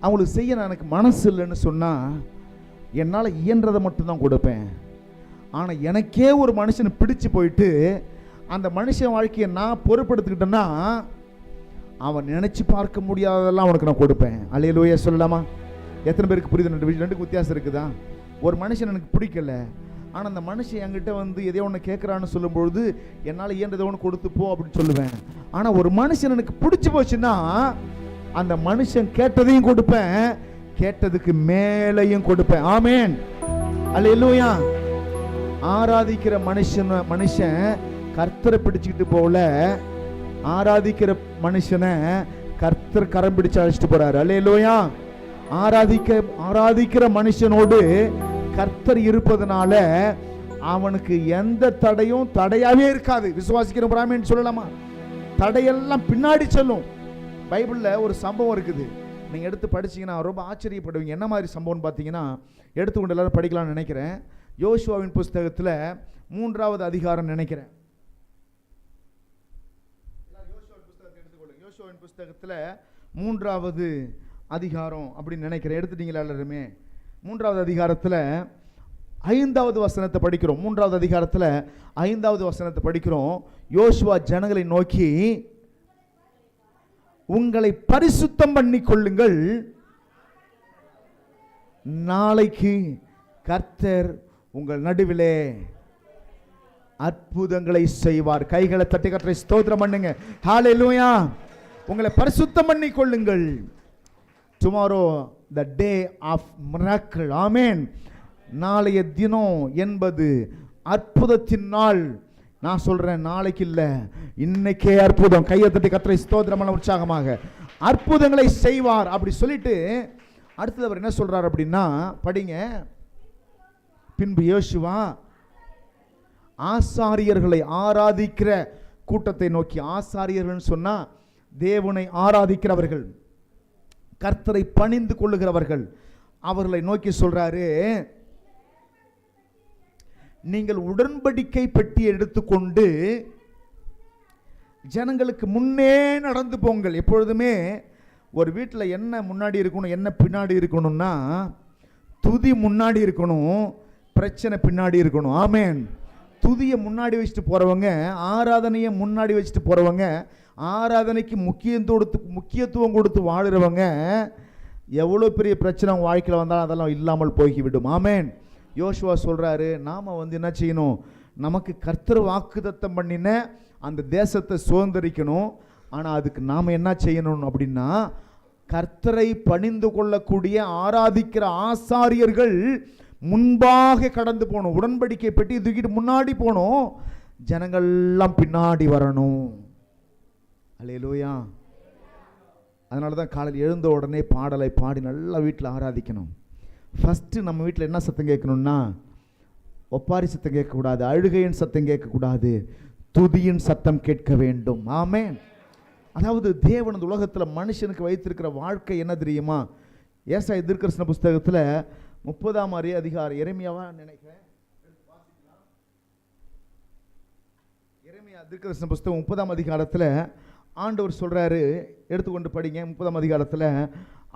அவங்களுக்கு செய்ய எனக்கு மனசு இல்லைன்னு சொன்னால் என்னால் இயன்றதை மட்டும்தான் கொடுப்பேன். ஆனால் எனக்கே ஒரு மனுஷனை பிடிச்சு போயிட்டு அந்த மனுஷன் வாழ்க்கையை நான் பொறுப்படுத்திக்கிட்டேன்னா, அவன் நினைச்சு பார்க்க முடியாததெல்லாம் அவனுக்கு நான் கொடுப்பேன். அல்லேலூயா சொல்லலாமா? எத்தனை பேருக்கு புரியுது? ரெண்டுக்கு வித்தியாசம் இருக்குதா? ஒரு மனுஷன் எனக்கு பிடிக்கல, ஆனால் அந்த மனுஷன் என்கிட்ட வந்து எதையோ ஒன்று கேட்குறான்னு சொல்லும்பொழுது என்னால் இயன்றதை ஒன்று கொடுத்து போ அப்படின்னு சொல்லுவேன். ஆனால் ஒரு மனுஷன் எனக்கு பிடிச்சி போச்சுன்னா அந்த மனுஷன் கேட்டதையும் கொடுப்பேன், கேட்டதுக்கு மேலையும் கொடுப்பேன். ஆமென் அல்லேலூயா. ஆராதிக்கிற மனுஷன் கர்த்தரை பிடிச்சுக்கிட்டு போல, ஆராதிக்கிற மனுஷனை கர்த்தர் கரம் பிடிச்சு அழைச்சிட்டு போறாரு. அல்லேலூயா. ஆராதிக்கிற மனுஷனோடு கர்த்தர் இருப்பதனால அவனுக்கு எந்த தடையும் தடையாவே இருக்காது. விசுவாசிக்கிற பிராமணன் சொல்லலாமா? தடையெல்லாம் பின்னாடி செல்லும். பைபிள்ல ஒரு சம்பவம் இருக்குது, நீங்க எடுத்து படிச்சீங்கன்னா ரொம்ப ஆச்சரியப்படுவீங்க. என்ன மாதிரி சம்பவம்னு பார்த்தீங்கன்னா, எடுத்துக்கொண்டு எல்லாரும் படிக்கலாம்னு நினைக்கிறேன். யோசுவாவின் புஸ்தகத்தில் 3வது அதிகாரம் நினைக்கிறேன். யோசுவாவின் புஸ்தகத்தில் 3வது அதிகாரம் அப்படின்னு நினைக்கிறேன். எடுத்துட்டீங்களா எல்லாருமே? 3வது அதிகாரத்தில் 5வது வசனத்தை படிக்கிறோம். 3வது அதிகாரத்தில் 5வது வசனத்தை படிக்கிறோம். யோசுவா ஜனங்களை நோக்கி, உங்களை பரிசுத்தம் பண்ணி கொள்ளுங்கள், நாளைக்கு கர்த்தர் உங்கள் நடுவிலே அற்புதங்களை செய்வார். கைகளை தட்டி கர்த்தரை ஸ்தோத்திரம் பண்ணுங்க. ஹalleluya. உங்களை பரிசுத்தம் பண்ணி கொள்ளுங்கள். Tomorrow the day of miracle. ஆமென். நாளைய தினம் என்பது அற்புதத்தின் நாள். நான் சொல்றேன், நாளைக்கு இல்ல, இன்னைக்கே அற்புதம். கையை தட்டி கர்த்தரை ஸ்தோத்திரம் பண்ண உற்சாகமாக. அற்புதங்களை செய்வார் அப்படி சொல்லிட்டு அடுத்தது அவர் என்ன சொல்றார் அப்படின்னா, படிங்க. பின்பு யோசுவா ஆசாரியர்களை ஆராதிக்கிற கூட்டத்தை நோக்கி, ஆசாரியர்கள் சொன்னா தேவனை ஆராதிக்கிறவர்கள், கர்த்தரை பணிந்து கொள்ளுகிறவர்கள், அவர்களை நோக்கி சொல்றாரு, நீங்கள் உடன்படிக்கை பெட்டியை எடுத்துக்கொண்டு ஜனங்களுக்கு முன்னே நடந்து போங்கள். எப்பொழுதுமே ஒரு வீட்டில் என்ன முன்னாடி இருக்கணும், என்ன பின்னாடி இருக்கணும்னா, துதி முன்னாடி இருக்கணும், பிரச்சனை பின்னாடி இருக்கணும். ஆமென். துதியை முன்னாடி வச்சுட்டு போறவங்க, ஆராதனையை முன்னாடி வச்சுட்டு போறவங்க, ஆராதனைக்கு முக்கியத்துவம் கொடுத்து வாழுறவங்க, எவ்வளோ பெரிய பிரச்சனை வாழ்க்கையில் வந்தாலும் அதெல்லாம் இல்லாமல் போய்விடும். ஆமென். யோசுவா சொல்றாரு, நாம என்ன செய்யணும், நமக்கு கர்த்தர் வாக்குத்தத்தம் பண்ணின அந்த தேசத்தை சுதந்திரிக்கணும். ஆனால் அதுக்கு நாம் என்ன செய்யணும் அப்படின்னா, கர்த்தரை பணிந்து கொள்ளக்கூடிய ஆராதிக்கிற ஆசாரியர்கள் முன்பாக கடந்து போகணும். உடன்படிக்கை பெட்டி தூக்கிட்டு முன்னாடி போகணும், ஜனங்கள்லாம் பின்னாடி வரணும். அல்லேலூயா. அதனால தான் காலையில் எழுந்த உடனே பாடலை பாடி நல்லா வீட்டில் ஆராதிக்கணும். ஃபஸ்ட்டு நம்ம வீட்டில் என்ன சத்தம் கேட்கணும்னா, ஒப்பாரி சத்தம் கேட்கக்கூடாது, அழுகையின் சத்தம் கேட்கக்கூடாது, துதியின் சத்தம் கேட்க வேண்டும். ஆமென். அதாவது தேவன் இந்த உலகத்தில் மனுஷனுக்கு வைத்திருக்கிற வாழ்க்கை என்ன தெரியுமா? ஏசாயா தீர்க்கதரிசன புஸ்தகத்தில் 30ஆம் அதிகாரம், எரேமியாவா நினைக்கிறேன், எரேமியா தீர்க்கதரிசன புஸ்தகம் 30ஆம் அதிகாரத்தில் ஆண்டவர் சொல்றாரு, எடுத்துக்கொண்டு படிங்க. 30ஆம் அதிகாரத்தில்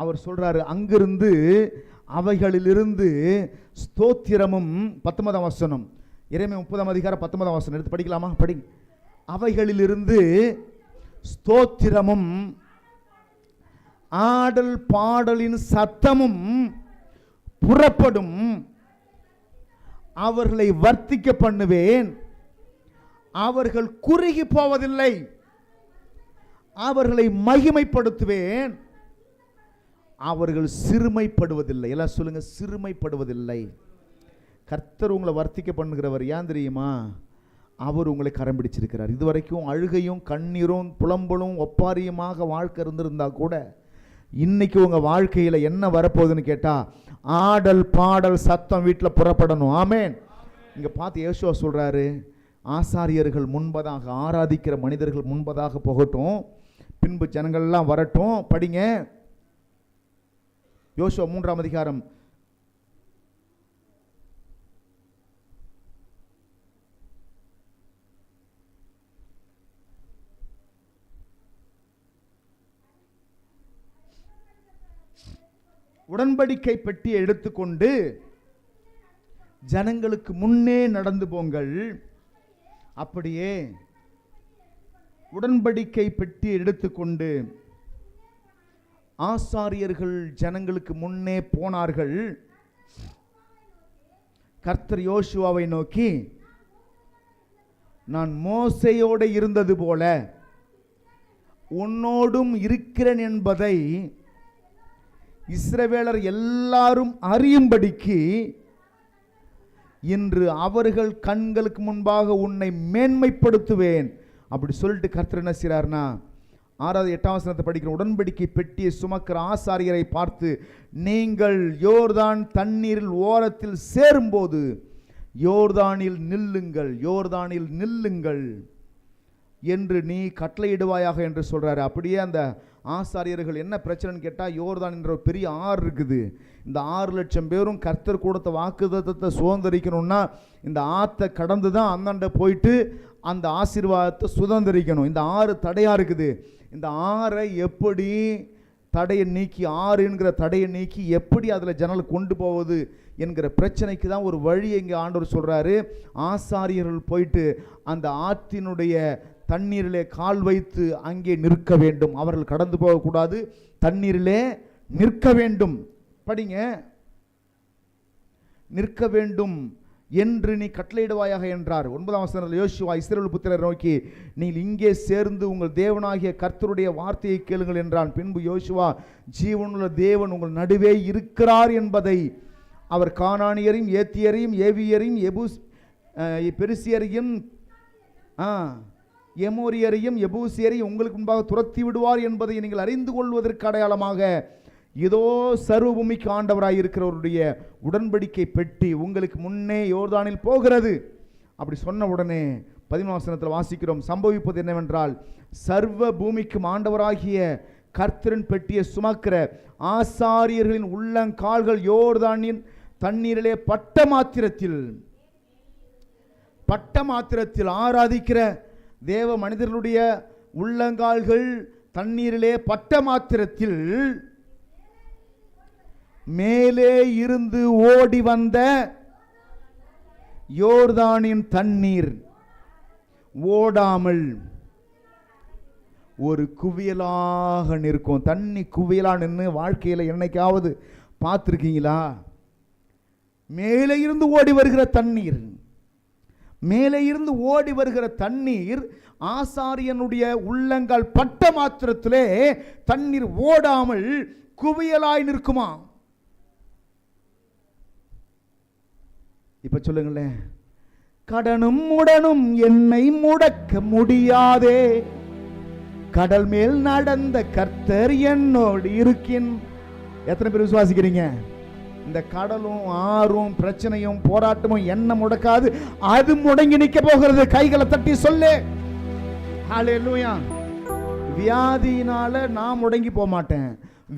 அவர் சொல்றாரு, அங்கிருந்து அவைகளிலிருந்து ஸ்தோத்திரமும், 19ஆம் வசனம், எரேமியா 30ஆம் அதிகாரம் 19ஆம் வசனம் எடுத்து படிக்கலாமா? படி. அவைகளிலிருந்து ஸ்தோத்திரமும் ஆடல் பாடலின் சத்தமும் புறப்படும், அவர்களை வர்த்திக்க பண்ணுவேன், அவர்கள் குறுகி போவதில்லை, அவர்களை மகிமைப்படுத்துவேன், அவர்கள் சிறுமைப்படுவதில்லை. எல்லாம் சொல்லுங்க, சிறுமைப்படுவதில்லை. கர்த்தர் உங்களை வர்த்திக்க பண்ணுகிறவர். ஏன் தெரியுமா? அவர் உங்களை கரம் பிடிச்சிருக்கிறார். இதுவரைக்கும் அழுகையும் கண்ணீரும் புலம்பலும் ஒப்பாரியுமாக வாழ்க்கை இருந்திருந்தா கூட, இன்னைக்கு உங்க வாழ்க்கையில என்ன வரப்போகுதுன்னு கேட்டா, ஆடல் பாடல் சத்தம் வீட்டில் புறப்படணும். ஆமென். இங்க பார்த்து யோசுவா சொல்றாரு, ஆசாரியர்கள் முன்பதாக, ஆராதிக்கிற மனிதர்கள் முன்பதாக போகட்டும், பின்பு ஜனங்கள்லாம் வரட்டும். படிங்க. யோசுவா 3ஆம் அதிகாரம் 1 உடன்படிக்கை பெட்டியை எடுத்துக்கொண்டு ஜனங்களுக்கு முன்னே நடந்து போங்கள். அப்படியே உடன்படிக்கை பெட்டியை எடுத்துக்கொண்டு ஆசாரியர்கள் ஜனங்களுக்கு முன்னே போனார்கள். கர்த்தர் யோசுவாவை நோக்கி, நான் மோசேயோடு இருந்தது போல உன்னோடும் இருக்கிறேன் என்பதை இஸ்ரவேலர் எல்லாரும் அறியும்படிக்கு இன்று அவர்கள் கண்களுக்கு முன்பாக உன்னை மேன்மைப்படுத்துவேன். அப்படி சொல்லிட்டு கர்த்தர் என்ன செய்றார்னா, 6வது 8ஆம் வசனத்தை படிக்கிற, உடன்படிக்கை பெட்டியை சுமக்கிற ஆசாரியரை பார்த்து, நீங்கள் யோர்தான் தண்ணீரில் ஓரத்தில் சேரும்போது யோர்தானில் நில்லுங்கள், யோர்தானில் நில்லுங்கள் என்று நீ கட்டளையிடுவாயாக என்று சொல்றாரு. அப்படியே அந்த ஆசாரியர்கள் என்ன பிரச்சனைன்னு கேட்டால், யோர்தான் என்ற ஒரு பெரிய ஆறு இருக்குது. இந்த 6 லட்சம் பேரும் கர்த்தர் கொடுத்த வாக்குத்தத்தத்தை சுதந்திரிக்கணும்னா இந்த ஆற்றை கடந்து தான் அந்தாண்ட போயிட்டு அந்த ஆசீர்வாதத்தை சுதந்திரிக்கணும். இந்த ஆறு தடையாக இருக்குது. இந்த ஆறை எப்படி தடையை நீக்கி, ஆறு என்கிற தடையை நீக்கி எப்படி அதில் ஜனல் கொண்டு போவது என்கிற பிரச்சனைக்கு தான் ஒரு வழியை இங்கே ஆண்டவர் சொல்கிறாரு. ஆசாரியர்கள் போயிட்டு அந்த ஆற்றினுடைய தண்ணீரிலே கால் வைத்து அங்கே நிற்க வேண்டும். அவர்கள் கடந்து போகக்கூடாது, தண்ணீரிலே நிற்க வேண்டும். படிங்க. நிற்க வேண்டும் என்று நீ கட்டளையிடுவாயாக என்றார். 9ஆம் வசனத்தில் யோசுவா இஸ்ரவேல் புத்திரரை நோக்கி, நீங்கள் இங்கே சேர்ந்து உங்கள் தேவனாகிய கர்த்தருடைய வார்த்தையை கேளுங்கள் என்றான். பின்பு யோசுவா, ஜீவனுள்ள தேவன் உங்கள் நடுவே இருக்கிறார் என்பதை அவர் கானானியரையும் ஏத்தியரையும் ஏவியரையும் பெரிசியரையும் எமோரியரையும் எபூசியரையும் உங்களுக்கு முன்பாக துரத்தி விடுவார் என்பதை நீங்கள் அறிந்து கொள்வதற்கு அடையாளமாக இதோ சர்வ பூமிக்கு ஆண்டவராய் இருக்கிறவருடைய உடன்படிக்கை பெட்டி உங்களுக்கு முன்னே யோர்தானில் போகிறது. அப்படி சொன்ன உடனே 11ஆம் வசனத்தில் வாசிக்கிறோம், சம்பவிப்பது என்னவென்றால், சர்வ பூமிக்கும் ஆண்டவராகிய கர்த்தரின் பெட்டியை சுமக்கிற ஆசாரியர்களின் உள்ளங்கால்கள் யோர்தானின் தண்ணீரிலே பட்ட மாத்திரத்தில் ஆராதிக்கிற தேவ மனிதர்களுடைய உள்ளங்கால்கள் தண்ணீரிலே பட்ட மாத்திரத்தில் மேலே இருந்து ஓடி வந்த யோர்தானின் தண்ணீர் ஓடாமல் ஒரு குவியலாக நிற்கும். தண்ணி குவியலா நின்று வாழ்க்கையில் என்னைக்காவது பார்த்துருக்கீங்களா? மேலே இருந்து ஓடி வருகிற தண்ணீர், மேலே இருந்து ஓடி வருகிற தண்ணீர் ஆசாரியனுடைய உள்ளங்கால் பட்ட மாத்திரத்திலே தண்ணீர் ஓடாமல் குவியலாய் நிற்குமா? இப்ப சொல்லுங்களேன், கடனும் உடனும் என்னை முடக்க முடியாதே, கடல் மேல் நடந்த கர்த்தர் என்னோடு இருக்கின். எத்தனை பேர் விசுவாசிக்கிறீங்க? இந்த கடலும் ஆறும் பிரச்சனையும் போராட்டமும் என்ன முடக்காது, அது முடங்கி நிற்க போகிறது. கைகளை தட்டி சொல்லு ஹல்லேலூயா. வியாதியினால நான் முடங்கி போக மாட்டேன்,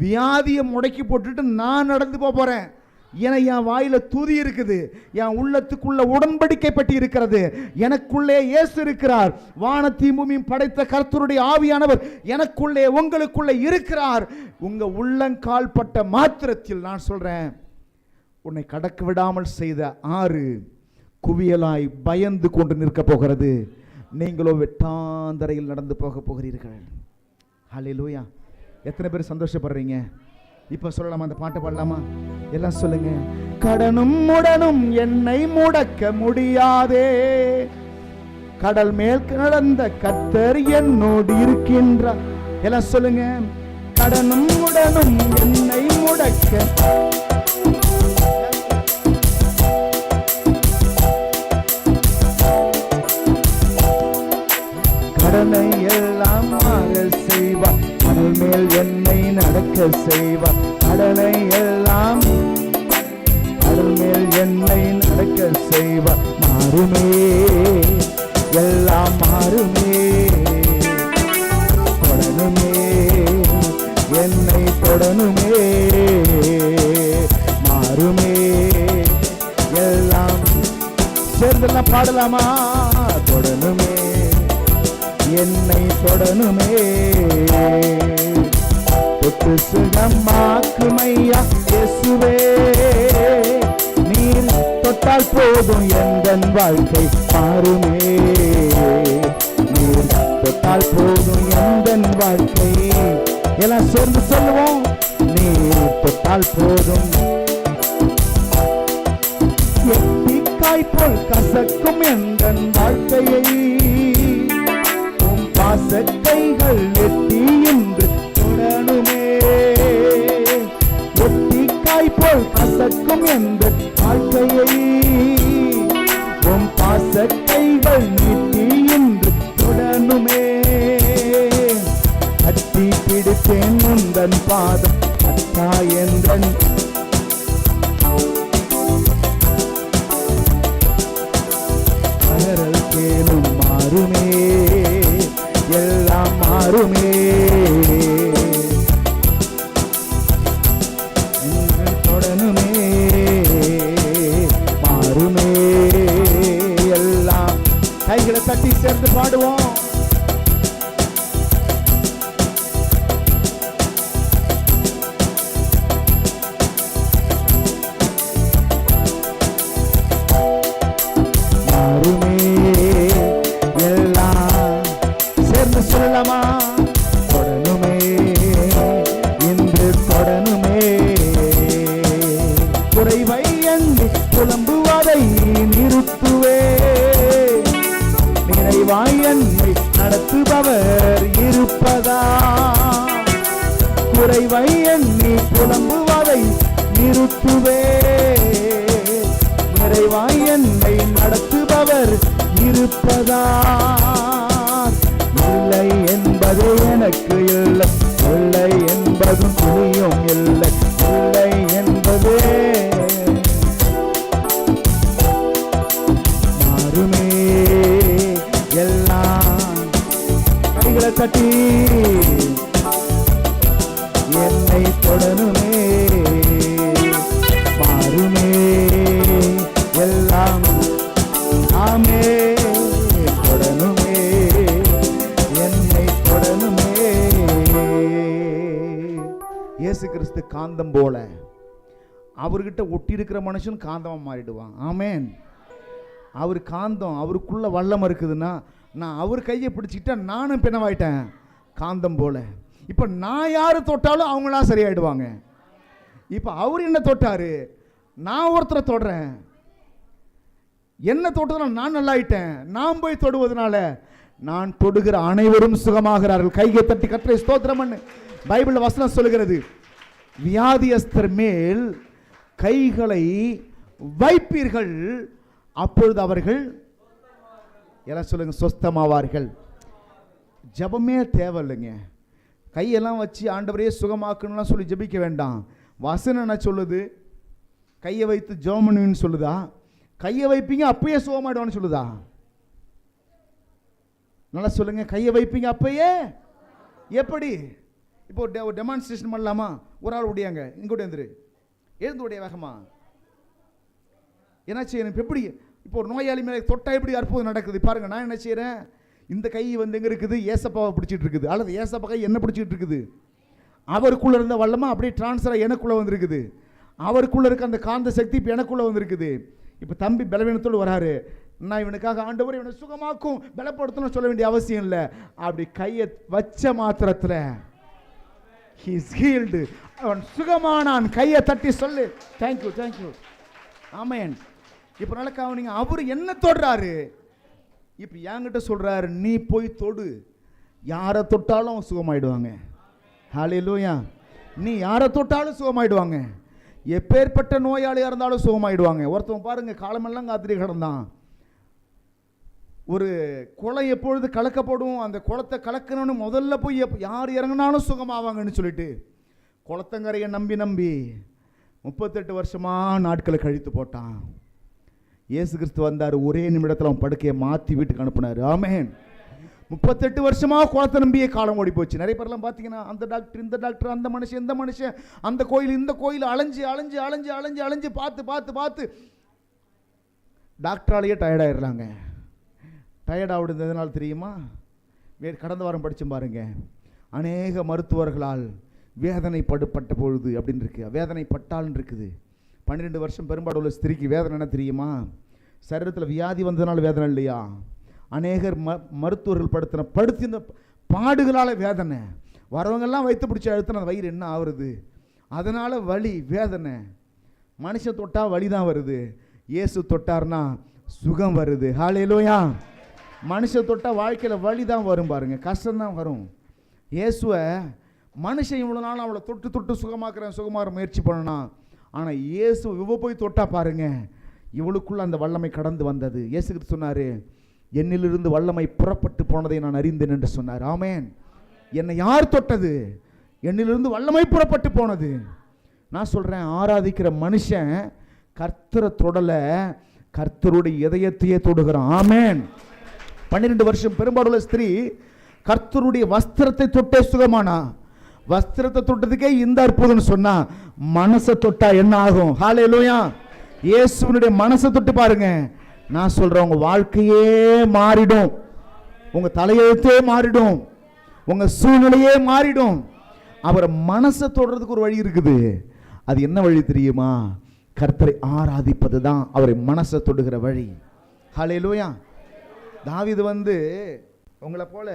வியாதியை முடக்கி போட்டுட்டு நான் நடந்து போறேன். என என் வாயில துதி இருக்குது, என் உள்ளத்துக்குள்ள உடன்படிக்கை பற்றி இருக்கிறது, எனக்குள்ளே இயேசு இருக்கிறார், வானத்தையும் பூமியும் படைத்த கர்த்தருடைய ஆவியானவர் எனக்குள்ளே உங்களுக்குள்ளே இருக்கிறார். உங்க உள்ளங்கால் பட்ட மாத்திரத்தில் நான் சொல்றேன், உன்னை கடக்க விடாமல் செய்த ஆறு குவியலாய் பயந்து கொண்டு நிற்க போகிறது. நீங்களோ வெட்டாந்தரையில் நடந்து போக போகிறீர்கள். ஹல்லேலூயா. எத்தனை பேர் சந்தோஷப்படுறீங்க? இப்ப சொல்லலாமா? அந்த பாட்டை பாடலாமா? எல்லாம் சொல்லுங்க. கடனும் உடனும் என்னை முடக்க முடியாதே, கடல் மேல் நடந்த கர்த்தர் என்னோடு இருக்கின்றார். எல்லாம் சொல்லுங்க. கடனும் உடனும் என்னை முடக்க, கடனை எல்லாம் மாற செய்வார், கடல் மேல் என்னை நடக்க செய்வார். கடனை எல்லாம் கடல் மேல் என்னை நடக்க செய்வார். மாறுமே, எல்லாம் மாறுமே, தொடனுமே, என்னை தொடனுமே, மாறுமே, எல்லாம் சேர்ந்தெல்லாம் பாடலாமா? தொடனுமே, என்னை தொடனுமே, தொட்டு சுகமாக்குமையா இயேசுவே, நீர் தொட்டால் போதும் எந்தன் வாழ்க்கை மாறுமே, நீர் தொட்டால் போதும் எந்தன் வாழ்க்கை. எல்லாம் சேர்ந்து சொல்லுவோம். நீர் தொட்டால் போதும், எட்டிக்காய் போல் கசக்கும் எந்தன் வாழ்க்கையை பாசக்கைகள் எட்டி என்று தொடனுமே, எட்டிக்காய் போல் கசக்கும் என்ற வாழ்க்கையை உம் பாசக்கைகள் நீட்டி என்று தொடனுமே. கட்டி பிடித்தேன் உந்தன் பாதம் அத்தா என்றன், அகரல் கேளும் மாறுமே, எல்லாம் மாறுமே, தொடனுமே, மாறுமே, எல்லாம். கைகளை தட்டி சேர்ந்து பாடுவோம். மாறுமே, எல்லாம் சேர்ந்து சொல்லலாமா? தொடனுமே, இன்று தொடனுமே, குறைவை எண்ணி புலம்புவதை நிறுத்துவே, நிறைவாய் என்னை நடத்துபவர் இருப்பதா, குறைவை எண்ணி புலம்புவதை நிறுத்துவே, நிறைவாய் என்னை நடத்துபவர் இருப்பதா, இல்லை என்பது எனக்கு இல்லை, இல்லை என்பதும் துணியும் இல்லை, இல்லை என்பதே மாறுமே, எல்லாம். கைகளை தட்டி என்னை தொடனுமே, மாறுமே, எல்லாம். ஆமே, தொடனுமே, என்னை தொடனுமே. இயேசு கிறிஸ்து காந்தம் போல, அவர்கிட்ட ஒட்டி இருக்கிற மனுஷன் காந்தமா மாறிடுவான். ஆமேன். அவர் காந்தம், அவருக்குள்ள வல்லம் இருக்குதுன்னா, நான் அவர் கையை பிடிச்சிக்கிட்டா நானும் பின்னவாயிட்டேன் காந்தம் போல. இப்ப நான் யாரு தொட்டாலும் அவங்களா சரியாயிடுவாங்க. இப்ப அவர் என்ன தொட்டாரு, நான் ஒருத்தரை தொடுறேன், என்ன தொட்டதுனால நான் நல்லாயிட்டேன். நான் போய் தொடுவதனால நான் தொடுகிற அனைவரும் சுகமாகிறார்கள். கையை தட்டி கர்த்தரை ஸ்தோத்திரம் பண்ணு. பைபிள் வசனம் சொல்லுகிறது, வியாதியஸ்தர் மேல் கைகளை வைப்பீர்கள், அப்பொழுது அவர்கள் எல்லாம் சொல்லுங்க, சொஸ்தமாவார்கள். ஜபமே தேவையில்லைங்க. கையெல்லாம் வச்சு ஆண்டவரே சுகமாக்கணும்லாம் சொல்லி ஜபிக்க வேண்டாம். வசனம் என்ன சொல்லுது? கையை வைத்து ஜெபம் பண்ணுன்னு சொல்லுதா? கையை வைப்பீங்க அப்பயே சுகமாயிடுவான்னு சொல்லுதா? நல்லா சொல்லுங்க, கையை வைப்பீங்க அப்பயே. எப்படி? இப்போ ஒரு டெமான்ஸ்ட்ரேஷன் பண்ணலாமா? ஒரு ஆள் உடையாங்க, இங்கோட்டு எழுந்துரு, எழுந்து உடைய வேகமா. என்ன செய்யணும்? எப்படி? இப்போ ஒரு நோயாளி மேலே தொட்டா எப்படி அற்புதம் நடக்குது பாருங்க. நான் என்ன செய்யறேன்? இந்த கை வந்து எங்க இருக்குது? ஏசப்பாவை பிடிச்சிட்டு இருக்குது, அல்லது ஏசப்பா கை என்ன பிடிச்சிட்டு இருக்குது? அவருக்குள்ள இருந்த வல்லமா அப்படியே டிரான்ஸ்ஃபர் எனக்குள்ள வந்திருக்குது. அவருக்குள்ள இருக்க அந்த காந்த சக்தி இப்போ எனக்குள்ள வந்திருக்குது. இப்போ தம்பி பலவீனத்தோடு வராரு, நான் இவனுக்காக ஆண்டவர் இவனை சுகமாக்கும் பலப்படுத்தணும் சொல்ல வேண்டிய அவசியம் இல்லை. அப்படி கையை வச்ச மாத்திரத்தில் he is healed, அவன் சுகமானான். கையை தட்டி சொல்லு, தேங்க்யூ தேங்க்யூ, ஆமென். இப்போ நடக்காவீங்க. அவர் என்ன தொடுறாரு? இப்போ என்கிட்ட சொல்றாரு, நீ போய் தொடு, யாரை தொட்டாலும் அவன் சுகமாயிடுவாங்க. ஹல்லேலூயா. நீ யாரை தொட்டாலும் சுகமாயிடுவாங்க. எப்பேற்பட்ட நோயாளியாக இருந்தாலும் சுகமாயிடுவாங்க. ஒருத்தவங்க பாருங்க, காலமெல்லாம் காத்திரி கிடந்தான். ஒரு குளம் எப்பொழுது கலக்கப்படும், அந்த குளத்தை கலக்கணும்னு முதல்ல போய் யார் இறங்கினாலும் சுகமாவாங்கன்னு சொல்லிட்டு குளத்தங்கரையை நம்பி நம்பி 38 வருஷமா நாட்களை கழித்து போட்டான். இயேசு கிறிஸ்து வந்தார், ஒரே நிமிடத்தில் அவன் படுக்கையை மாற்றி வீட்டுக்கு அனுப்புனார். ஆமென். 38 வருஷமா குளத்தை நம்பியே காலம் ஓடி போச்சு. நிறைய பேர்லாம் பார்த்தீங்கன்னா அந்த டாக்டர் இந்த டாக்டர், அந்த மனுஷன் இந்த மனுஷன், அந்த கோயில் இந்த கோயில், அலைஞ்சு அலைஞ்சு அலைஞ்சு அலைஞ்சு அலைஞ்சு பார்த்து பார்த்து பார்த்து டாக்டராலேயே டயர்டாயிடுறாங்க. டயர்டாகிடுது எதனால தெரியுமா? கடந்த வாரம் படிச்சு பாருங்க, அநேக மருத்துவர்களால் வேதனைப்பட்ட பொழுது அப்படின்னு இருக்கு, வேதனைப்பட்டால்னு இருக்குது. 12 வருஷம் பெரும்பாடு உள்ள ஸ்திரீக்கு வேதனை என்ன தெரியுமா? சரீரத்தில் வியாதி வந்ததுனால வேதனை இல்லையா? அநேகர் மருத்துவர்கள் படுத்தின பாடுகளால் வேதனை. வரவங்கெல்லாம் வைத்து பிடிச்சி அழுத்தின வயிறு என்ன ஆகுறது? அதனால் வலி வேதனை. மனுஷன் தொட்டால் வலி தான் வருது, இயேசு தொட்டார்னா சுகம் வருது. ஹல்லேலூயா. மனுஷன் தொட்டால் வாழ்க்கையில் வலி தான் வரும் பாருங்க, கஷ்டம்தான் வரும். இயேசுவை மனுஷன் இவ்வளோ நாள் அவளை தொட்டு தொட்டு சுகமாக்குற முயற்சி பண்ணணும். ஆனால் இயேசு இவ போய் தொட்டா பாருங்க, இவளுக்குள்ள அந்த வல்லமை கடந்து வந்தது. இயேசு கிறிஸ்து சொன்னார், என்னிலிருந்து வல்லமை புறப்பட்டு போனதை நான் அறிந்தேன் என்று சொன்னார். ஆமென். என்னை யார் தொட்டது? என்னிலிருந்து வல்லமை புறப்பட்டு போனது. நான் சொல்கிறேன், ஆராதிக்கிற மனுஷன் கர்த்தரை தொடலை, கர்த்தருடைய இதயத்தையே தொடுகிறான். ஆமென். 12 வருஷம் பெரும்பாடுள்ள ஸ்திரீ கர்த்தருடைய வஸ்திரத்தை தொட்டே சுகமானா. வஸ்திரத்தை தொட்டதுக்கே இந்த அற்புதம் சொன்னா, மனசை தொட்டா என்ன ஆகும்? ஹல்லேலூயா. இயேசுவினுடைய மனசை தொட்டு பாருங்க. நான் சொல்றேன், உங்க வாழ்க்கையே மாறிடும், உங்க தலையெழுத்தே மாறிடும், உங்க சூழ்நிலையே மாறிடும். அவரை மனசை தொடுறதுக்கு ஒரு வழி இருக்குது. அது என்ன வழி தெரியுமா? கர்த்தரை ஆராதிப்பது தான் அவரை மனசை தொடுகிற வழி. ஹல்லேலூயா. தாவீது வந்து உங்களை போல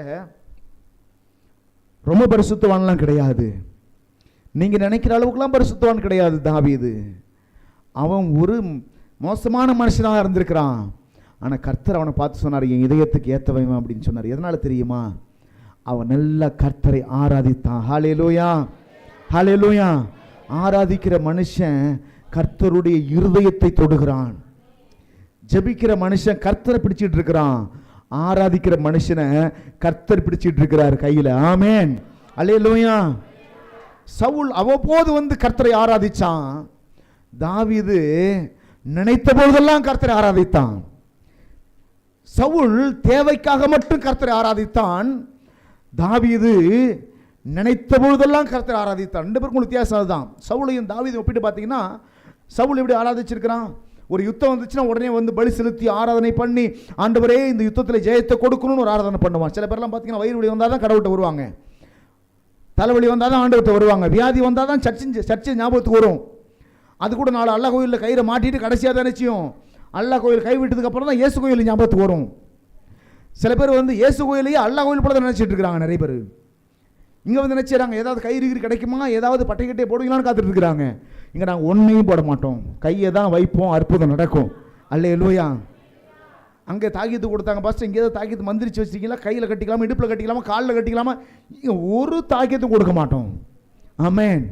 ரொம்ப பரிசுத்தவான்லாம் கிடையாது, நீங்க நினைக்கிற அளவுக்குலாம் பரிசுத்தவான் கிடையாது தாவீது. அவன் ஒரு மோசமான மனுஷனாக இருந்திருக்கிறான். ஆனால் கர்த்தர் அவனை பார்த்து சொன்னார், என் இதயத்துக்கு ஏற்றவன் அப்படின்னு சொன்னார். எதனால தெரியுமா? அவன் நல்ல கர்த்தரை ஆராதித்தான். ஹல்லேலூயா, ஹல்லேலூயா. ஆராதிக்கிற மனுஷன் கர்த்தருடைய இருதயத்தை தொடுகிறான். ஜெபிக்கிற மனுஷன் கர்த்தரை பிடிச்சிட்டு இருக்கிறான். ஆராதிக்கிற மனுஷனை கர்த்தர் பிடிச்சிட்டு இருக்கிறார் கையில். ஆமென், அல்லேலூயா. சவுல் அவ்வப்போது வந்து கர்த்தரை ஆராதிச்சான். தாவீது நினைத்த போதெல்லாம் கர்த்தரை ஆராதித்தான். சவுல் தேவைக்காக மட்டும் கர்த்தரை ஆராதித்தான். தாவீது நினைத்த பொழுதெல்லாம் கர்த்தரை ஆராதித்தான். 2 பேருக்கும் வித்தியாசம் அதுதான். சவுலையும் தாவீதையும் ஒப்பிட்டு பார்த்தீங்கன்னா, சவுல் எப்படி ஆராதிச்சிருக்கிறான்? ஒரு யுத்தம் வந்துச்சுன்னா உடனே வந்து பலி செலுத்தி ஆராதனை பண்ணி, ஆண்டவரே இந்த யுத்தத்தில் ஜெயத்தை கொடுக்கணும்னு ஒரு ஆராதனை பண்ணுவான். சில பேர்லாம் பார்த்தீங்கன்னா வயிறு வலி வந்தால் தான் கடவுள்கிட்ட வருவாங்க, தலைவலி வந்தால் தான் ஆண்டவர்கிட்ட வருவாங்க, வியாதி வந்தால் தான் சர்ச்சை ஞாபகத்துக்கு வரும். அது கூட நாலு அல்லா கோயிலில் கயிறை மாட்டிட்டு கடைசியாக தான் நிச்சயம் அல்லா கோயில் கை விட்டதுக்கு அப்புறம் தான் இயேசு கோயில் ஞாபகத்துக்கு வரும். சில பேர் வந்து இயேசு கோயிலையே அல்லா கோயில் போல தான் நினச்சிட்டு இருக்கிறாங்க. நிறைய பேர் இங்கே வந்து நினச்சிடறாங்க, ஏதாவது கயிறு கிடைக்குமா, ஏதாவது பட்டைக்கட்டையை போடுவீங்களான்னு காத்துட்டு இருக்கிறாங்க. இங்கே நாங்கள் ஒன்றையும் போட மாட்டோம், கையை தான் வைப்போம், அற்புதம் நடக்கும். அல்லேலூயா. அங்கே தாக்கீது கொடுத்தாங்க பாஸ்டர், இங்கே ஏதாவது தாக்கீது மந்திரிச்சு வச்சிருக்கீங்களா? கையில் கட்டிக்கலாமா, இடுப்பில் கட்டிக்கலாமா, காலில் கட்டிக்கலாமா? ஒரு தாக்கீதும் கொடுக்க மாட்டோம். ஆமென்.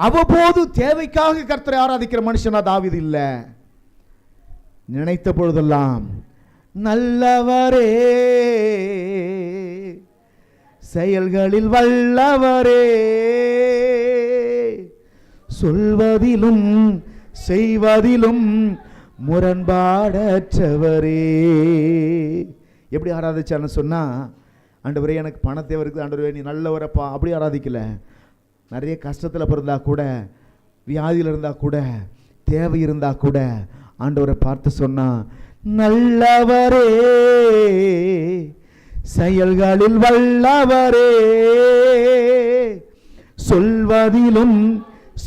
அவ்வப்போது தேவைக்காக கர்த்தரை ஆராதிக்கிற மனுஷனா தாவீது இல்ல. நினைத்த பொழுதெல்லாம் நல்லவரே, செயல்களில் வல்லவரே, சொல்வதிலும் செய்வதிலும் முரண்பாடற்றவரே. எப்படி ஆராதிச்சான்னு சொன்னா, ஆண்டவரே எனக்கு பண தேவை இருக்குது, ஆண்டவரே நீ நல்லவரப்பா, அப்படி ஆராதிக்கல. நிறைய கஷ்டத்தில் பிறந்தா கூட, வியாதியில் இருந்தால் கூட, தேவை இருந்தால் கூட ஆண்டவரை பார்த்து சொன்னா, நல்லவரே, செயல்களில் வல்லவரே, சொல்வதிலும்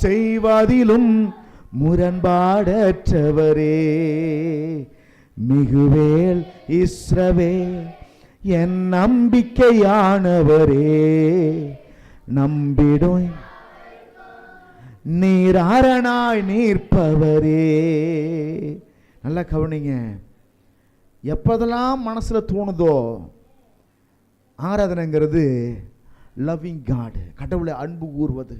செய்வதிலும் முரண்பாடற்றவரே, மிகுவேல் இஸ்ரவேல் என் நம்பிக்கையானவரே, நம்பிடும் நீர் அரணாய் நீர்ப்பவரே. நல்லா கவனிங்க. எப்போதெல்லாம் மனசுல தோணுதோ, ஆராதனைங்கிறது லவ்விங் காட், கடவுளை அன்பு கூறுவது.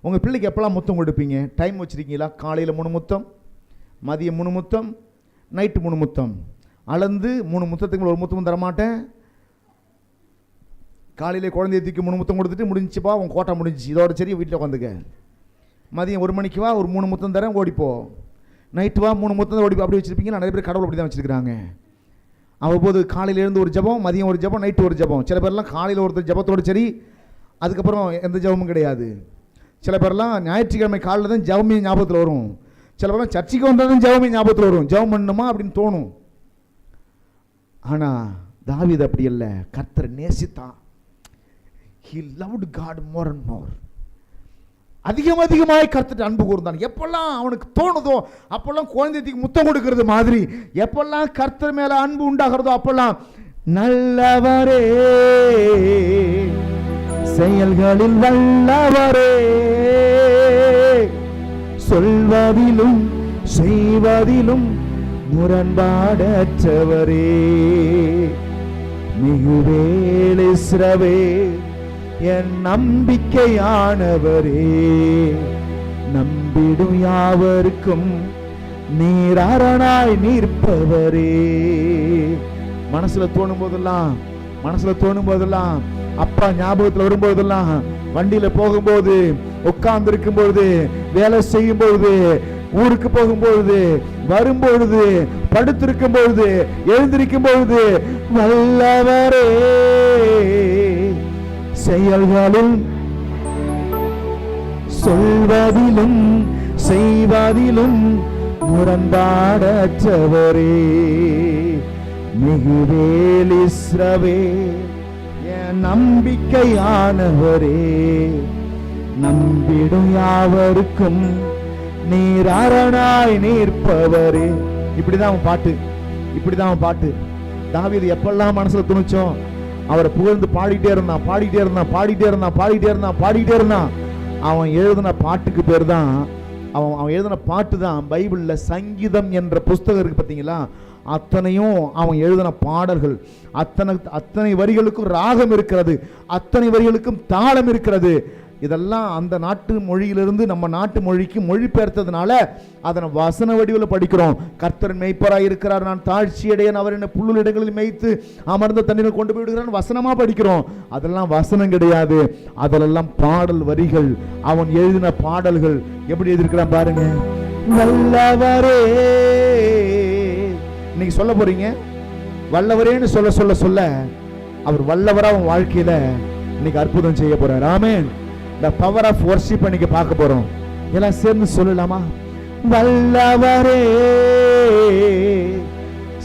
உங்கள் பிள்ளைக்கு எப்போல்லாம் முத்தம் கொடுப்பீங்க? டைம் வச்சுருக்கீங்களா? காலையில் 3 முத்தம், மதியம் 3 முத்தம், நைட்டு 3 முத்தம். அளந்து 3 முத்தத்துக்கு ஒரு முத்தமும் தரமாட்டேன். காலையில் குழந்தைய தூக்கி 3 முத்தம் கொடுத்துட்டு முடிஞ்சுப்பா உன் கோட்டை முடிஞ்சிச்சு, இதோட சரி வீட்டில் உட்காந்துக்க. மதியம் 1 மணிக்கு வா, ஒரு 3 முத்தம் தரேன் ஓடிப்போ. நைட்டு வா 3 முத்தம் ஓடிப்போ. அப்படி வச்சுருப்பீங்க. நிறைய பேர் கடவுள் அப்படி தான் வச்சுருக்கிறாங்க. அவ்வப்போது காலையில் எழுந்து ஒரு ஜபம், மதியம் ஒரு ஜபம், நைட்டு ஒரு ஜபம். சில பேர்லாம் காலையில் ஒருத்தர் ஜபத்தோடு சரி, அதுக்கப்புறம் எந்த ஜபமும் கிடையாது. சில பேர்லாம் ஞாயிற்றுக்கிழமை காலையில் தான் ஜபமே ஞாபகத்தில் வரும். சில பேர்லாம் சர்ச்சைக்கு வந்தால் தான் ஜபமே ஞாபகத்தில் வரும். ஜபம் பண்ணணுமா அப்படின்னு தோணும். ஆனால் தாவீது அப்படி இல்லை. கர்த்தரை நேசித்தான். He loved God more and more. அதிகமாய் கர்த்தர் அன்பு கூர்ந்தான். எப்பெல்லாம் அவனுக்கு தோணுதோ அப்பெல்லாம் குழந்தைக்கு முத்தம் கொடுக்கிறது மாதிரி, எப்பெல்லாம் கர்த்தர் மேல அன்பு உண்டாகிறதோ அப்பெல்லாம் நல்லவரே, செயல்களில் வல்லவரே, சொல்வதிலும் செய்வதிலும் முரண்பாடற்றவரே, மிகுவேல் இஸ்ரவேல் என் நம்பிக்கையானவரே, நம்பிடும் யாவருக்கும் நீர் அரணாய் நிற்பவரே. மனசுல தோணும் போதெல்லாம் அப்பா ஞாபகத்தில் வரும்போதெல்லாம், வண்டியில போகும்போது, உட்கார்ந்து இருக்கும் பொழுது, வேலை செய்யும் பொழுது, ஊருக்கு போகும்பொழுது, வரும்பொழுது, படுத்திருக்கும் பொழுது, எழுந்திருக்கும் பொழுது, வல்லவரே, செயல்களில் சொல்வதிலும் செய்வதிலும் முரண்பாடற்றவரே, மிகுவேல் இஸ்ரவேல் என் நம்பிக்கையானவரே, நம்பிடும் யாவருக்கும் நீர் அரணாய் நிற்பவரே. இப்படிதான் அவன் பாட்டு. தாவீது எப்பெல்லாம் மனசுல துணிச்சோம் அவரை புகழ்ந்து பாடிட்டே இருந்தான். அவன் எழுதின பாட்டுக்கு பேர் தான், அவன் எழுதின பாட்டு தான் பைபிள்ல சங்கீதம் என்ற புஸ்தகம் இருக்கு பார்த்தீங்களா? அத்தனையும் அவன் எழுதின பாடல்கள். அத்தனை வரிகளுக்கும் ராகம் இருக்கிறது, அத்தனை வரிகளுக்கும் தாளம் இருக்கிறது. இதெல்லாம் அந்த நாட்டு மொழியிலிருந்து நம்ம நாட்டு மொழிக்கு மொழிபெயர்த்ததுனால அதனை வசன வடிவில் படிக்கிறோம். கர்த்தர் மேய்ப்பராய் இருக்கிறார், நான் தாழ்ச்சியடையன், அவர் என்ன புல்லுள்ள இடங்களில் மேய்த்து அமர்ந்த தண்ணீரில் கொண்டு போய்விடுகிறான் வசனமா படிக்கிறோம். அதெல்லாம் வசனம் கிடையாது, அதெல்லாம் பாடல் வரிகள். அவன் எழுதின பாடல்கள் எப்படி எழுதியிருக்கிறான் பாருங்க. வல்லவரே, இன்னைக்கு சொல்ல போறீங்க வல்லவரேன்னு சொல்ல அவர் வல்லவரா அவன் வாழ்க்கையில இன்னைக்கு அற்புதம் செய்ய போறார். ஆமென். The power of worship இன்னைக்கு பார்க்க போறோம். எல்லாம் சேர்ந்து சொல்லலாமா? வல்லவரே,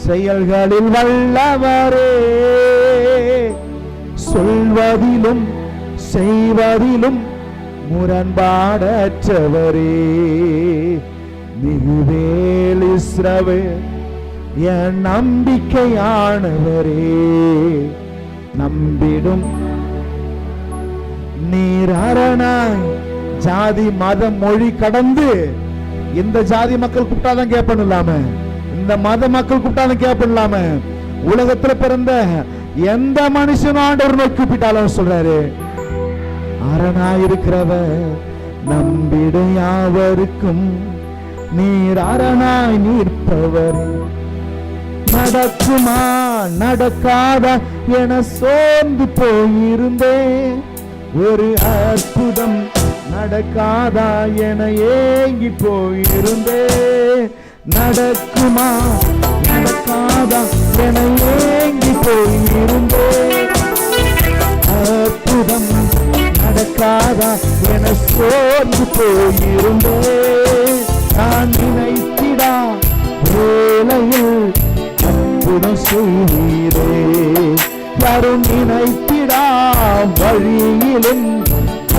செயல்களில் வல்லவரே, சொல்வதிலும் செய்வதிலும் முரண்பாடற்றவரே, மிகுவேல் இஸ்ரவேல் என் நம்பிக்கையானவரே, நம்பிடும் நீர் அரணாய். ஜாதி மதம் மொழி கடந்து இந்த ஜாதி மக்கள் கூப்பிட்டாதான் கேட்பணும் இல்லாம இந்த மத மக்கள் கூப்பிட்டாலும் கேட்பலாம, உலகத்துல பிறந்த எந்த மனுஷனும் ஆண்டவர் நோக்கி கூப்பிட்டாலும் சொல்றாரு, அரணாயிருக்கிறவர் நம்பிட யாவருக்கும் நீர் அரணாய் நிற்பவர். நடக்குமா நடக்காதா என சோர்ந்து போயிருந்தேன், ஒரு அற்புதம் நடக்காதா என ஏங்கி போயிருந்தேன். நடக்குமா நடக்காதா என ஏங்கி போயிருந்தேன், அற்புதம் நடக்காதா என சோர்ந்து போயிருந்தேன். நான் நினைத்திடா வேளையில் அற்புதம் செய்தீரே, யாரும் நினைத்திடா வழியிலும்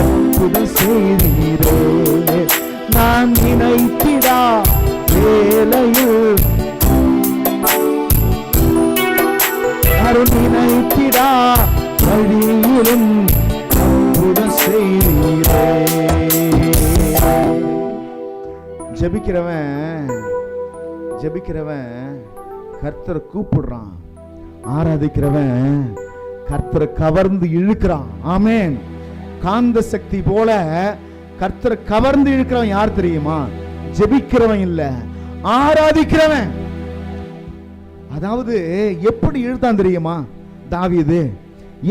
அற்புதம் செய்தீரே. நான் நினைத்திடா வேளையில் யாரும் நினைத்திடா வழியிலும் அற்புதம் செய்தீரே. ஜெபிக்கிறவன் கர்த்தரை கூப்பிடுறான், ஆராதிக்கிறவன் கர்த்தரை கவர்ந்து இழுக்கிறான். ஆமென். காந்த சக்தி போல கர்த்தரை கவர்ந்து இழுக்கிறவன் யார் தெரியுமா? ஜெபிக்கிறவன் இல்ல, ஆராதிக்கிறவன். அதாவது எப்படி இழுத்தான் தெரியுமா? தாவீது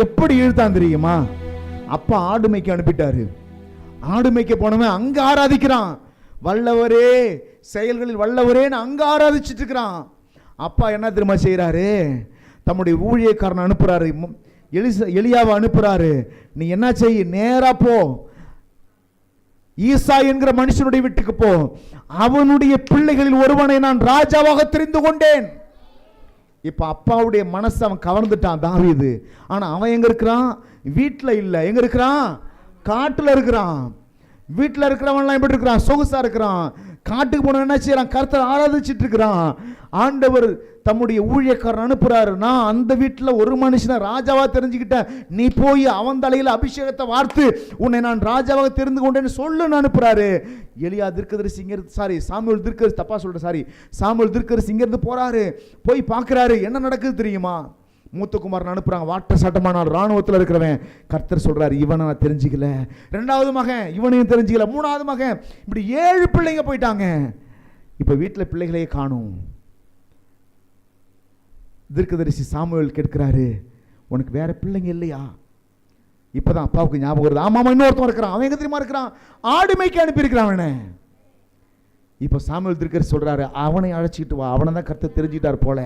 எப்படி இழுத்தான் தெரியுமா? அப்பா ஆடு மேய்க்க அனுப்பிட்டாரு. ஆடு மேய்க்க போனவன் அங்க ஆராதிக்கிறான். வல்லவரே, செயல்களில் வல்லவரேன்னு அங்க ஆராதிச்சிட்டு இருக்கிறான். அப்பா என்ன தெரியுமா செய்யறாரு? தம்முடைய ஊழியக்காரன் அனுப்புறாரு, எலியாவை அனுப்புறாரு. நீ என்ன செய்ய, நேரா போ, ஈசா என்கிற மனுஷனுடைய வீட்டுக்கு போ, அவனுடைய பிள்ளைகளில் ஒருவனை நான் ராஜாவாக தெரிந்து கொண்டேன். இப்ப அப்பாவுடைய மனசு அவன் கவர்ந்துட்டான் தாவீது. ஆனா அவன் எங்க இருக்கிறான்? வீட்டுல இல்ல. எங்க இருக்கிறான்? காட்டுல இருக்கிறான். வீட்டுல இருக்கிறவன்லாம் எப்படி இருக்கிறான்? சொகுசா இருக்கிறான். காட்டுக்கு போன என்ன செய்யறான்? கர்த்தரை ஆராதிச்சிட்டு இருக்கிறான். ஆண்டவர் தம்முடைய ஊழியக்காரன் அனுப்புறாரு, நான் அந்த வீட்டில் ஒரு மனுஷனை ராஜாவா தெரிஞ்சுக்கிட்டேன், நீ போய் அவன் தலையில் அபிஷேகத்தை வார்த்து உன்னை நான் ராஜாவாக தெரிந்து கொண்டேன்னு சொல்லுன்னு அனுப்புறாரு. எலியா தீர்க்கதரிசி இங்கிருந்து, சாமுவேல் தீர்க்கதரிசி, தப்பா சொல்றேன், சாமுவேல் தீர்க்கதரிசி இங்கிருந்து போறாரு. போய் பார்க்கிறாரு, என்ன நடக்குது தெரியுமா? மூத்த குமாரன் அனுப்புறாங்க, வாட்ட சட்டமான ராணுவத்தில் இருக்கிறவன். கர்த்தர் சொல்றாரு, இவனை நான் தெரிஞ்சுக்கல. ரெண்டாவது மகன், இவனையும் தெரிஞ்சுக்கல. மூணாவது மகன், இப்படி 7 பிள்ளைங்க போயிட்டாங்க. இப்ப வீட்டில் பிள்ளைகளையே காணும். தீர்க்கதரிசி சாமுவேல் கேட்கிறாரு, உனக்கு வேற பிள்ளைங்க இல்லையா? இப்பதான் அப்பாவுக்கு ஞாபகம் வருது. ஆமாமா, இன்னொருத்தன் இருக்கிறான். அவன் எங்க தெரியுமா இருக்கிறான்? ஆடு மேய்க்க அனுப்பி இருக்கிறான் அவனை. இப்ப சாமுவேல் தீர்க்கதரிசி சொல்றாரு, அவனை அழைச்சிட்டு வா, அவனை தான் கர்த்தர் தெரிஞ்சுட்டார் போல.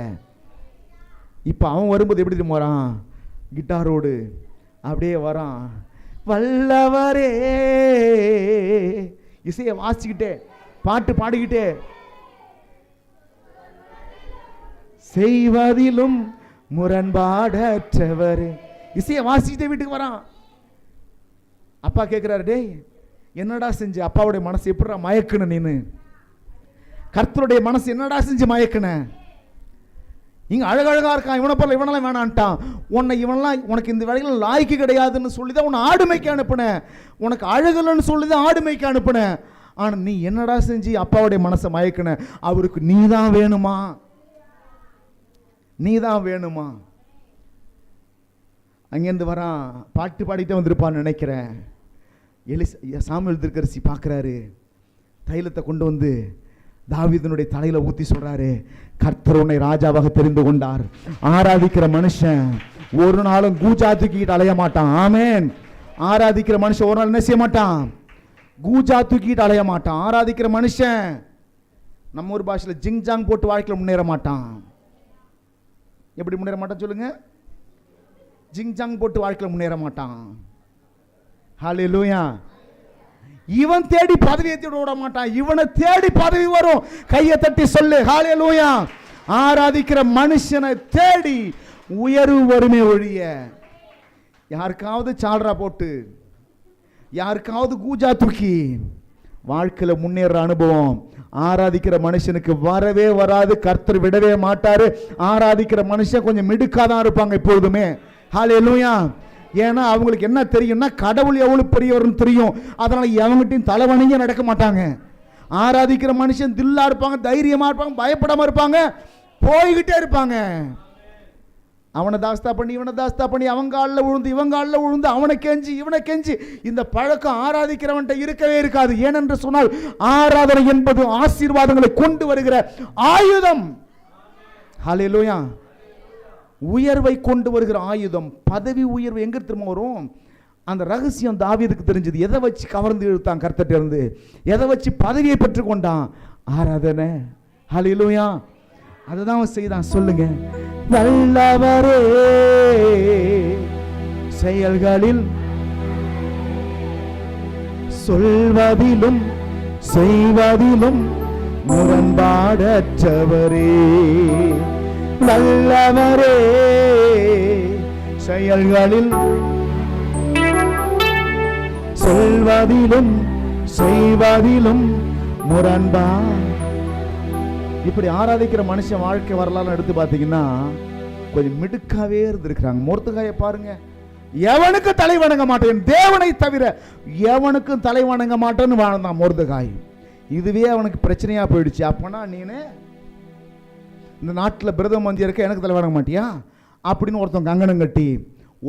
இப்ப அவன் வரும்போது எப்படி தெரியுமா வரான்? கிட்டாரோடு அப்படியே வரான். வல்லவரே, இசையை வாசிக்கிட்டே, பாட்டு பாடிக்கிட்டே, செய்வதிலும் முரண்பாடற்றவர், இசையை வாசிக்கிட்டே வீட்டுக்கு வரான். அப்பா கேட்கிறாரு, டேய் என்னடா செஞ்சு அப்பாவுடைய மனசு எப்படிடா மயக்குன? நீனு கர்த்தருடைய மனசு என்னடா செஞ்சு மயக்குன? இங்க அழகழகா இருக்கான், இவனை போல இவனெல்லாம் வேணான்ட்டான், உன்னை இவனெல்லாம் உனக்கு இந்த வேலைகள் லாய்க்கு கிடையாதுன்னு சொல்லிதான் உன்னை ஆடு மேய்க்க அனுப்புனேன், உனக்கு அழகலன்னு சொல்லிதான் ஆடு மேய்க்க அனுப்புனேன். ஆனா நீ என்னடா செஞ்சு அப்பாவுடைய மனசை மயக்குன? அவருக்கு நீதான் வேணுமா? நீதான் வேணுமா? அங்கேருந்து வரான், பாட்டு பாடிட்டே வந்திருப்பான்னு நினைக்கிறேன். சாமுவேல் தீர்க்கதரிசி பார்க்குறாரு, தைலத்தை கொண்டு வந்து தாவீதினுடைய தலையில ஊத்தி சொல்றாரு, கர்த்தர் உன்னை ராஜாவாக தெரிந்து கொண்டார். ஆராதிக்கிற மனுஷன் ஒரு நாளும் கூஜா தூக்கிட்டு அலைய மாட்டான். ஆமேன். ஆராதிக்கிற மனுஷன் ஒரு நாள் என்ன செய்ய மாட்டான்? கூஜா தூக்கிட்டு அலைய மாட்டான். ஆராதிக்கிற மனுஷன் நம்ம ஒரு பாஷையில் ஜிங்ஜாங் போட்டு வாழ்க்கையில் முன்னேற மாட்டான். எப்படி முன்னேற மாட்டான் சொல்லுங்க? ஜிங்ஜாங் போட்டு வாழ்க்கையில் முன்னேற மாட்டான். ஹல்லேலூயா. இவன் தேடி பதவியை தேடி விட மாட்டான், இவனை தேடி பதவி வரும். கையை தட்டி சொல்லு ஹல்லேலூயா. ஆராதிக்கிற மனுஷனை தேடி உயர்வு வருமே ஒழிய யாருக்காவது சால்ரா போட்டு யாருக்காவது கூஜா தூக்கி வாழ்க்கையில் முன்னேற அனுபவம் ஆராதிக்கிற மனுஷனுக்கு வரவே வராது. கர்த்தர் விடவே மாட்டாரு. ஆராதிக்கிற மனுஷன் கொஞ்சம் மிடுக்காதான் இருப்பாங்க எப்பொழுதுமே. ஹல்லேலூயா. ஏன்னா அவங்களுக்கு என்ன தெரியும்னா கடவுள் எவ்வளவு பெரியவர்னு தெரியும். அதனால எவங்கிட்டையும் தலைவணிங்க நடக்க மாட்டாங்க. ஆராதிக்கிற மனுஷன் தில்லா இருப்பாங்க, தைரியமா இருப்பாங்க, பயப்படாம இருப்பாங்க, போய்கிட்டே இருப்பாங்க. அவனை தாஸ்தா பண்ணி இவனை தாஸ்தா பண்ணி அவன் காலில் விழுந்து இவன் காலில் விழுந்து அவனை கெஞ்சி இவனை கெஞ்சி இந்த பழக்கம் ஆராதிக்கிறவன்ட்ட இருக்கவே இருக்காது. ஏனென்று சொன்னால் ஆராதனை என்பது ஆசீர்வாதங்களை கொண்டு வருகிற ஆயுதம். ஹல்லேலூயா. உயர்வை கொண்டு வருகிற ஆயுதம். பதவி உயர்வு எங்க திரும்ப வரும்? அந்த ரகசியம் தாவீதுக்கு தெரிஞ்சது. எதை வச்சு கவர்ந்து இழுத்தான் கர்த்தர்ட்ட இருந்து? எதை வச்சு பதவியை பெற்றுக்கொண்டான்? ஆராதனை. ஹல்லேலூயா. அதுதான் அவன் செய்தான். சொல்லுங்க. நல்லவரே செயல்களில் சொல்வதிலும் செய்வதிலும் முரண்பாடற்றவரே. நல்லவரே செயல்களில் சொல்வதிலும் செய்வதிலும் முரண்பா. இப்படி ஆராதிக்கிற மனுஷன் வாழ்க்கை வரலாறு எடுத்து பார்த்தீங்கன்னா கொஞ்சம் மிடுக்காவே இருந்திருக்கிறாங்க. மொர்தெகாயை பாருங்க. எவனுக்கு தலை வணங்க மாட்டேன், தேவனை தவிர எவனுக்கும் தலை வணங்க மாட்டேன்னு வாழ்ந்தான் மொர்தெகாய். இதுவே அவனுக்கு பிரச்சனையா போயிடுச்சு. அப்பனா நீனு இந்த நாட்டில் பிரதம மந்திரி இருக்க, எனக்கு தலை வணங்க மாட்டியா அப்படின்னு ஒருத்தன் கங்கணம் கட்டி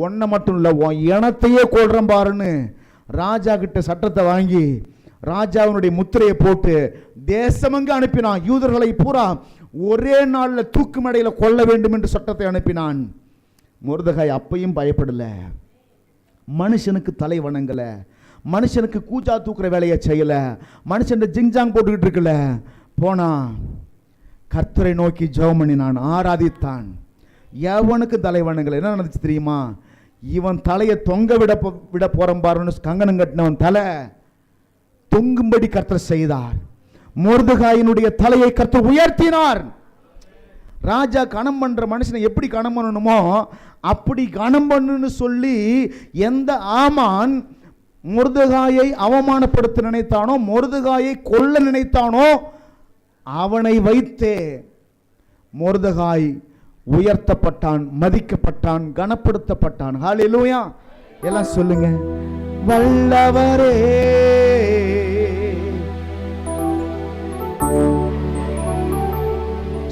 ஒன்றை மட்டும் இல்லை உன் இனத்தையே கொள்றேன் பாருன்னு ராஜா கிட்ட சட்டத்தை வாங்கி ராஜாவினுடைய முத்திரையை போட்டு தேசமங்க அனுப்பினான். யூதர்களை பூரா ஒரே நாளில் தூக்கு மேடையில் கொல்ல வேண்டும் என்று சட்டத்தை அனுப்பினான். மொர்தெகாய் அப்பையும் பயப்படல, மனுஷனுக்கு தலை வணங்கல, மனுஷனுக்கு கூஜா தூக்குற வேலையை செய்யல, மனுஷன் ஜிங்ஜாங் போட்டுக்கிட்டு இருக்கல. போனா கர்த்தரை நோக்கி ஜெபம் பண்ணினான், ஆராதித்தான். எவனுக்கு தலை வணங்கல. என்ன நடந்துச்சு தெரியுமா? இவன் தலையை தொங்க விட போறோம் பாருன்னு கங்கணம் கட்டினவன் தலை தொங்கும்படி கர்த்தர் செய்தார். மொர்தெகாயினுடைய தலையை கர்த்தர் உயர்த்தினார். ராஜா கணம் பண்ற மனுஷனை எப்படி கணம் பண்ணணுமோ அப்படி கணம் பண்ணுன்னு சொல்லி எந்த ஆமான் மொர்தெகாயை அவமானப்படுத்த நினைத்தானோ, மொர்தெகாயை கொல்ல நினைத்தானோ, அவனை வைத்தே மொர்தெகாய் உயர்த்தப்பட்டான், மதிக்கப்பட்டான், கனப்படுத்தப்பட்டான். ஹல்லேலூயா. எல்லாம் சொல்லுங்க. வல்லவரே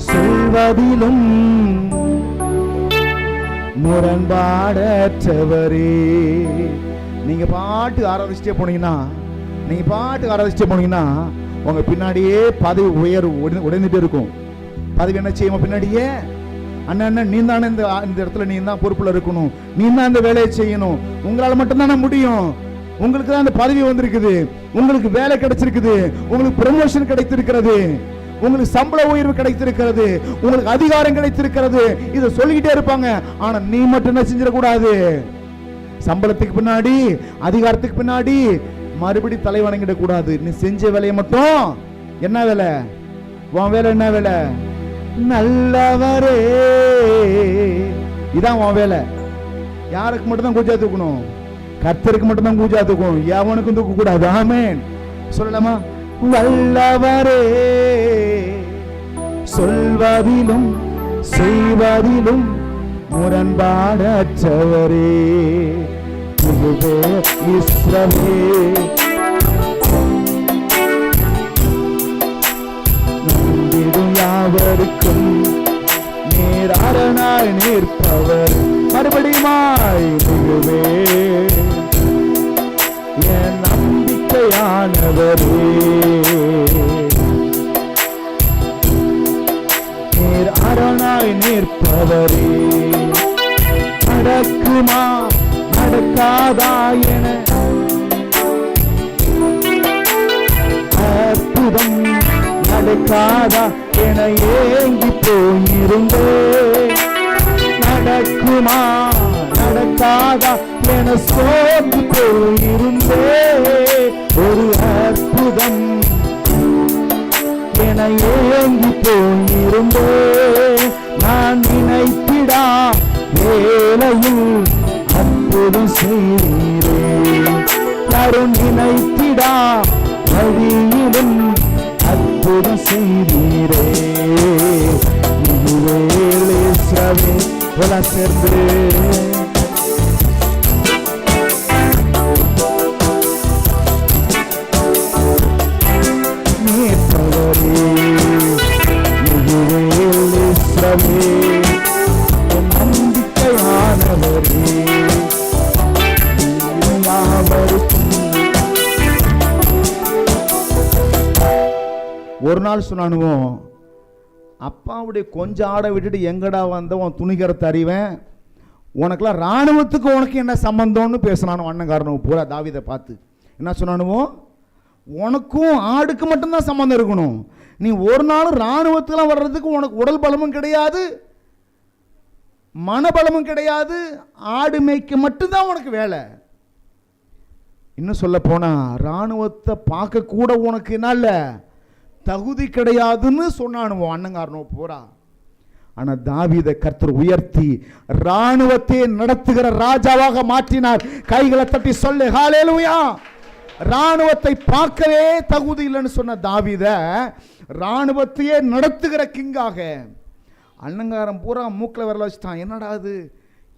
சொல்வதிலும் முரண்பாடற்றவரே. நீங்க பாட்டு ஆராதிச்சிட்டே போனீங்கன்னா உங்க பின்னாடியே பதவி உடைந்துட்டே இருக்கும். பதவி என்ன செய்யுமா? பின்னாடியே அண்ணன் நீ தானே இந்த இடத்துல நீ தான் பொறுப்புல இருக்கணும், நீ தான் இந்த வேலையை செய்யணும், உங்களால மட்டும்தானே முடியும், உங்களுக்கு தான் அந்த பதவி வந்திருக்குது, உங்களுக்கு வேலை கிடைச்சிருக்குது, உங்களுக்கு ப்ரமோஷன் கிடைத்திருக்கிறது, உங்களுக்கு சம்பள உயர்வு கிடைத்திருக்கிறது, உங்களுக்கு அதிகாரம் கிடைத்திருக்கிறது. இதை சொல்லிக்கிட்டே இருப்பாங்க. ஆனா நீ மட்டும் என்ன செஞ்சிடக்கூடாது? சம்பளத்துக்கு பின்னாடி அதிகாரத்துக்கு பின்னாடி மறுபடி தலை வணங்கிட கூடாது. நீ செஞ்ச வேலையை மட்டும். என்ன வேலை? உன் வேலை என்ன வேலை? நல்லவரே. இதான் உன் வேலை. யாருக்கு மட்டும் தான் கூஜா தூக்கணும்? கர்த்தருக்கு மட்டும் தான் கூஜா தூக்கணும், எவனுக்கும் தூக்க கூடாது. ஆமென் சொல்லலாமா? வல்லவரே சொல்வதிலும் செய்வதிலும் முரண்பாடற்றவரே. இஸ்ரவேல் நம்பிடும் யாவருக்கும் நேராரனாய் நிற்பவர். மறுபடியுமாய் மிகுவே என் நம்பிக்கையானவரே. நேராரனாய் நிற்பவரே. நடக்குமா நடக்காதா என அற்புதம் நடக்காதா என ஏங்கி போயிருந்தே. நடக்குமா நடக்காதா என சோர்ந்து போயிருந்தே. ஒரு அற்புதம் என ஏங்கி போயிருந்தே. நான் நினைத்திடா வேளையில் அற்புதம் செய்தீரே. யாரும் நினைத்திடா வழியிலும் அற்புதம் செய்தீரே. எல்லாம் சேர்ந்து நாள் சொன்னானுவோம், அப்பாவுடைய கொஞ்சம் ஆடை விட்டுட்டு எங்கடா வந்த உன் துணிகரத்தை அறிவேன், உனக்கெல்லாம் இராணுவத்துக்கு உனக்கு என்ன சம்பந்தம்னு பேசினானோ அண்ணங்காரனும் பூரா தாவீதை பார்த்து. என்ன சொன்னானுவோம், உனக்கும் ஆடுக்கு மட்டும்தான் சம்பந்தம் இருக்கணும், நீ ஒரு நாளும் இராணுவத்துக்கெல்லாம் வர்றதுக்கு உனக்கு உடல் பலமும் கிடையாது, மனபலமும் கிடையாது, ஆடு மேய்க்க மட்டும்தான் உனக்கு வேலை. இன்னும் சொல்ல போனா இராணுவத்தை பார்க்க கூட உனக்கு என்ன தகுதி கிடையாதுன்னு சொன்னானுவோம் அண்ணங்காரனோ போறா. ஆனா தாவீதை கர்த்தர் உயர்த்தி இராணுவத்தை நடத்துகிற ராஜாவாக மாற்றினார். கைகளை தட்டி சொல்லு ஹல்லேலூயா. இராணுவத்தை பார்க்கவே தகுதி இல்லைன்னு சொன்ன தாவீதை இராணுவத்தையே நடத்துகிற கிங்காக. அண்ணங்காரன் பூரா மூக்கில் விரல வச்சுட்டான். என்னடா அது,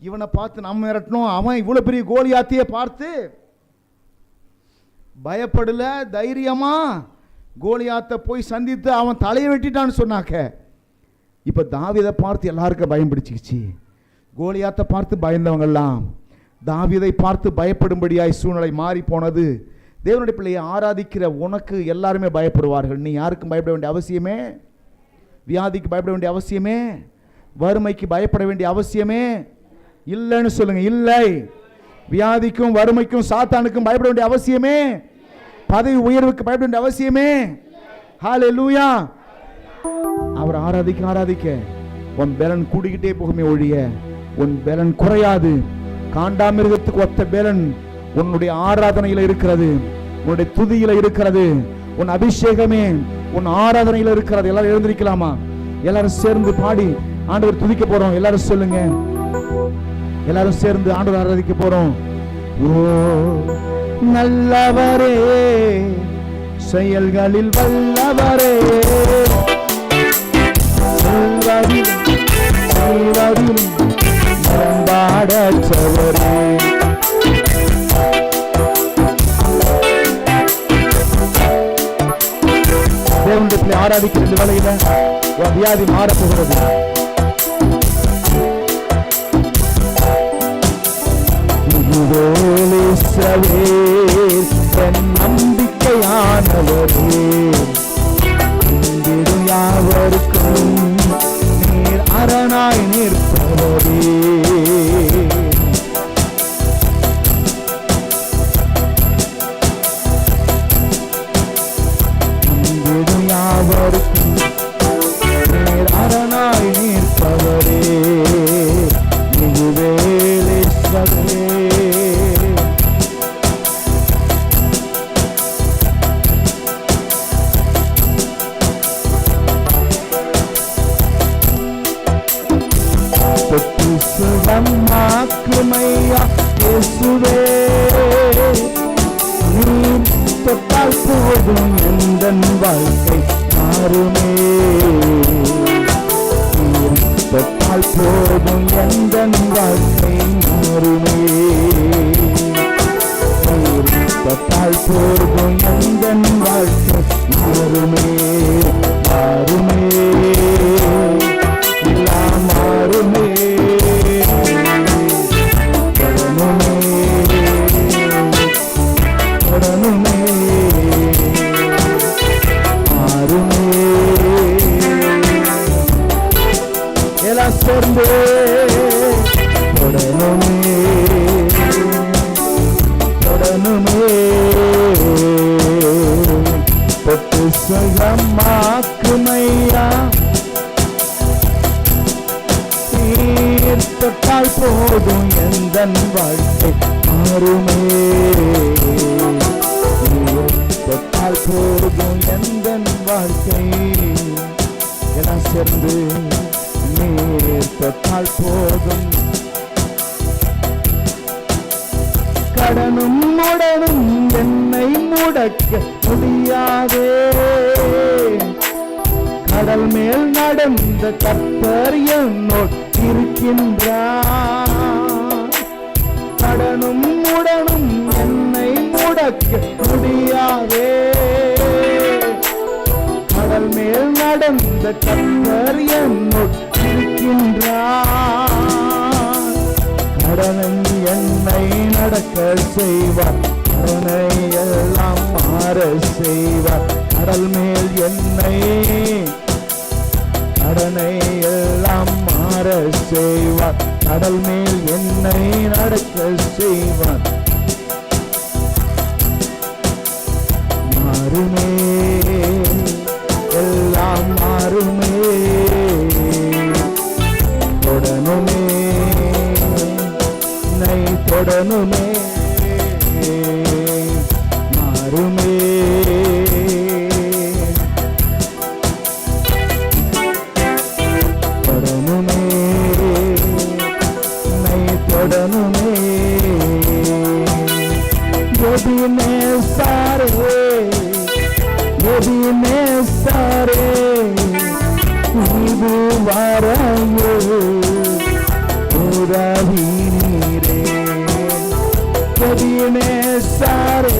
இவனை பார்த்து நம்ம மிரட்டணும், அவன் இவ்வளோ பெரிய கோலியாத்தையே பார்த்து பயப்படல, தைரியமா கோலியாத்தை போய் சந்தித்து அவன் தலையை வெட்டிட்டான்னு சொன்னாக்க. இப்போ தாவீதை பார்த்து எல்லாருக்கும் பயம் பிடிச்சிக்கிச்சு. கோலியாத்தை பார்த்து பயந்தவங்கெல்லாம் தாவீதை பார்த்து பயப்படும்படியாய் சூழ்நிலை மாறி போனது. தேவனுடைய பிள்ளையை ஆராதிக்கிற உனக்கு எல்லாருமே பயப்படுவார்கள். நீ யாருக்கும் பயப்பட வேண்டிய அவசியமே, வியாதிக்கு பயப்பட வேண்டிய அவசியமே, வறுமைக்கு பயப்பட வேண்டிய அவசியமே இல்லைன்னு சொல்லுங்க. இல்லை. வியாதிக்கும் வறுமைக்கும் சாத்தானுக்கும் பயப்பட வேண்டிய அவசியமே, பதவி உயர்வுக்கு பயப்பட வேண்டிய அவசியமே. ஹல்லேலூயா. அவர் ஆராதிக்க ஆராதிக்க உன் பலன் கூடிக்கிட்டே போகுமே ஒழிய உன் பலன் குறையாது. காண்டாமிருகத்துக்கு ஒத்த பலன் உன்னுடைய ஆராதனையில் இருக்கிறது, உன்னுடைய துதியில இருக்கிறது, உன் அபிஷேகமே உன் ஆராதனையில் இருக்கிறது. எல்லாரும் எழுந்திருக்கலாமா? எல்லாரும் சேர்ந்து பாடி ஆண்டவர் துதிக்க போறோம். எல்லாரும் சொல்லுங்க, எல்லாரும் சேர்ந்து ஆண்டவர் ஆராதிக்க போறோம். ஓ நல்லவரே, செயல்களில் வல்லவரே, பாடச்சவரே, தேவனுடைய ஆராதிக்கிற இந்த வேளையில உன் வியாதி மாறப் போகிறது. நம்பிக்கையானவரே, யாவருக்கும் நீர் அரணாய் நிற்பவரே, யாவருக்கும் நீர் அரணாய் நிற்பவரே, மிகுவேலேஸ்வரே. சுகமாக்குமையா இயேசுவே, நீர் தொட்டால் போதும் எந்தன் வாழ்க்கை மாறுமே, நீர் தொட்டால் போதும் எந்தன் வாழ்க்கை மாறுமே, நீர் தொட்டால் போதும் எந்தன் வாழ்க்கை மாறுமே, மாறுமே, எல்லாம் மாறுமே, சேர்ந்து தொடனுமே, தொடனுமே, தொட்டு சுகமாக்குமையா, நீர் தொட்டால் போதும் எந்தன் வாழ்க்கை மாறுமே, நீர் தொட்டால் போதும் எந்தன் வாழ்க்கை. எல்லாம் சேர்ந்து நீர் தொட்டால் போதும், கடனும் உடனும் என்னை முடக்க முடியாதே, கடல் மேல் நடந்த கர்த்தர் என்னோடு இருக்கின்றார், கடனும் உடனும் என்னை முடக்க முடியாதே, கடல் மேல் நடந்த கர்த்தர் என்னோடு இருக்கின்றார், கடனும் என்னை நடக்க செய்வார், கடனை எல்லாம் மாற செய்வார். கடல் மேல் என்னை கடனை எல்லாம் மாற செய்வார். கடல் மேல் என்னை நடக்க செய்வார். மாறுமே எல்லாம் மாறுமே, தொடனுமே என்னை தொடனுமே. மாறுமே தொடனுமே என்னை தொடனுமே. எபினேசரே எபினேசரே இது வரையோ உதவி நீரே. எபினேசரே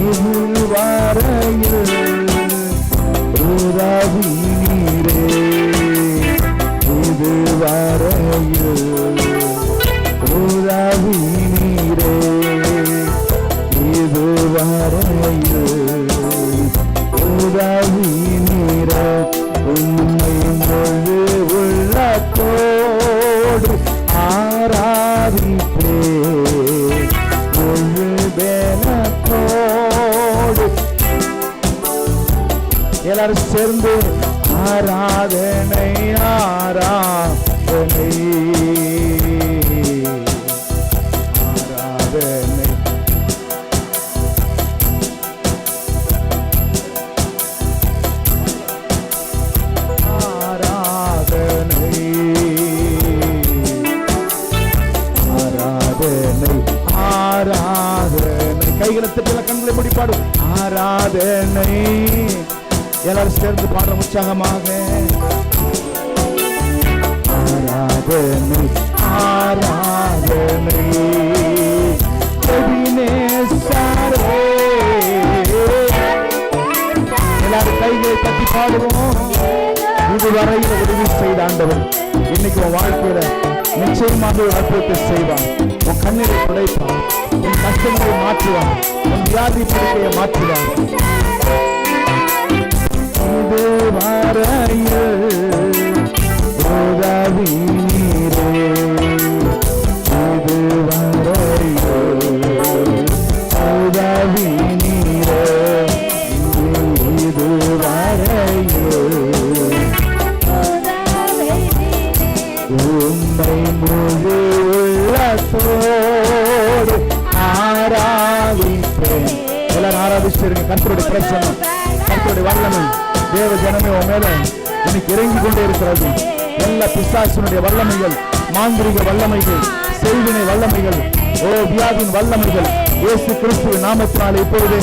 இது வரையோ உதவி நீரே. இது வரையோ உதவி நீரே. இது வரையோ உதவி நீரே. உண்மை முழு உள்ளத்தோடு ஆராதிப்பே, முழு பேலத்தோடு எல்லாரும் சேர்ந்து ஆராதனை ஆராதனை ஆராதனை. ஆராதனை ஆராதனை ஆராதனை. கைகளை தட்டல, கண்களை மூடி பாடும். ஆராதனை எல்லாரும் சேர்ந்து பாடுற உற்சாகமாக. ஆராதனை ஆராதனை. எபினேசரே எல்லாரும் கைகளை தட்டி பாடுவோம். இதுவரையில் உதவி செய்த ஆண்டவர் இன்னைக்கு உன் வாழ்க்கையில நிச்சயமாக ஒரு அற்புதத்தை செய்வார். உன் கண்ணீரை துடைப்பார், உன் கஷ்டங்களை மாற்றுவார், உன் வியாதி படுக்கையை மாற்றுவார். இது வரையில் உதவி நீரே. இது வரையில் உதவி நீரே. இது வரையில் உம்மை முழு உள்ளத்தோடு ஆராதிப்பேன். எல்லாரும் ஆராதிச்சிருங்க. கர்த்தருடைய பிரசன்னம், கர்த்தருடைய வல்லமை, தேவ ஜனமே உன் மேல இன்னைக்கு இறங்கி கொண்டே இருக்கிறது. எல்லா பிசாசினுடைய வல்லமைகள், மாந்திரிக வல்லமைகள், செய்வினை வல்லமைகள், வியாதியின் வல்லமைகள் இயேசு கிறிஸ்துவின் நாமத்தினாலே இப்பொழுது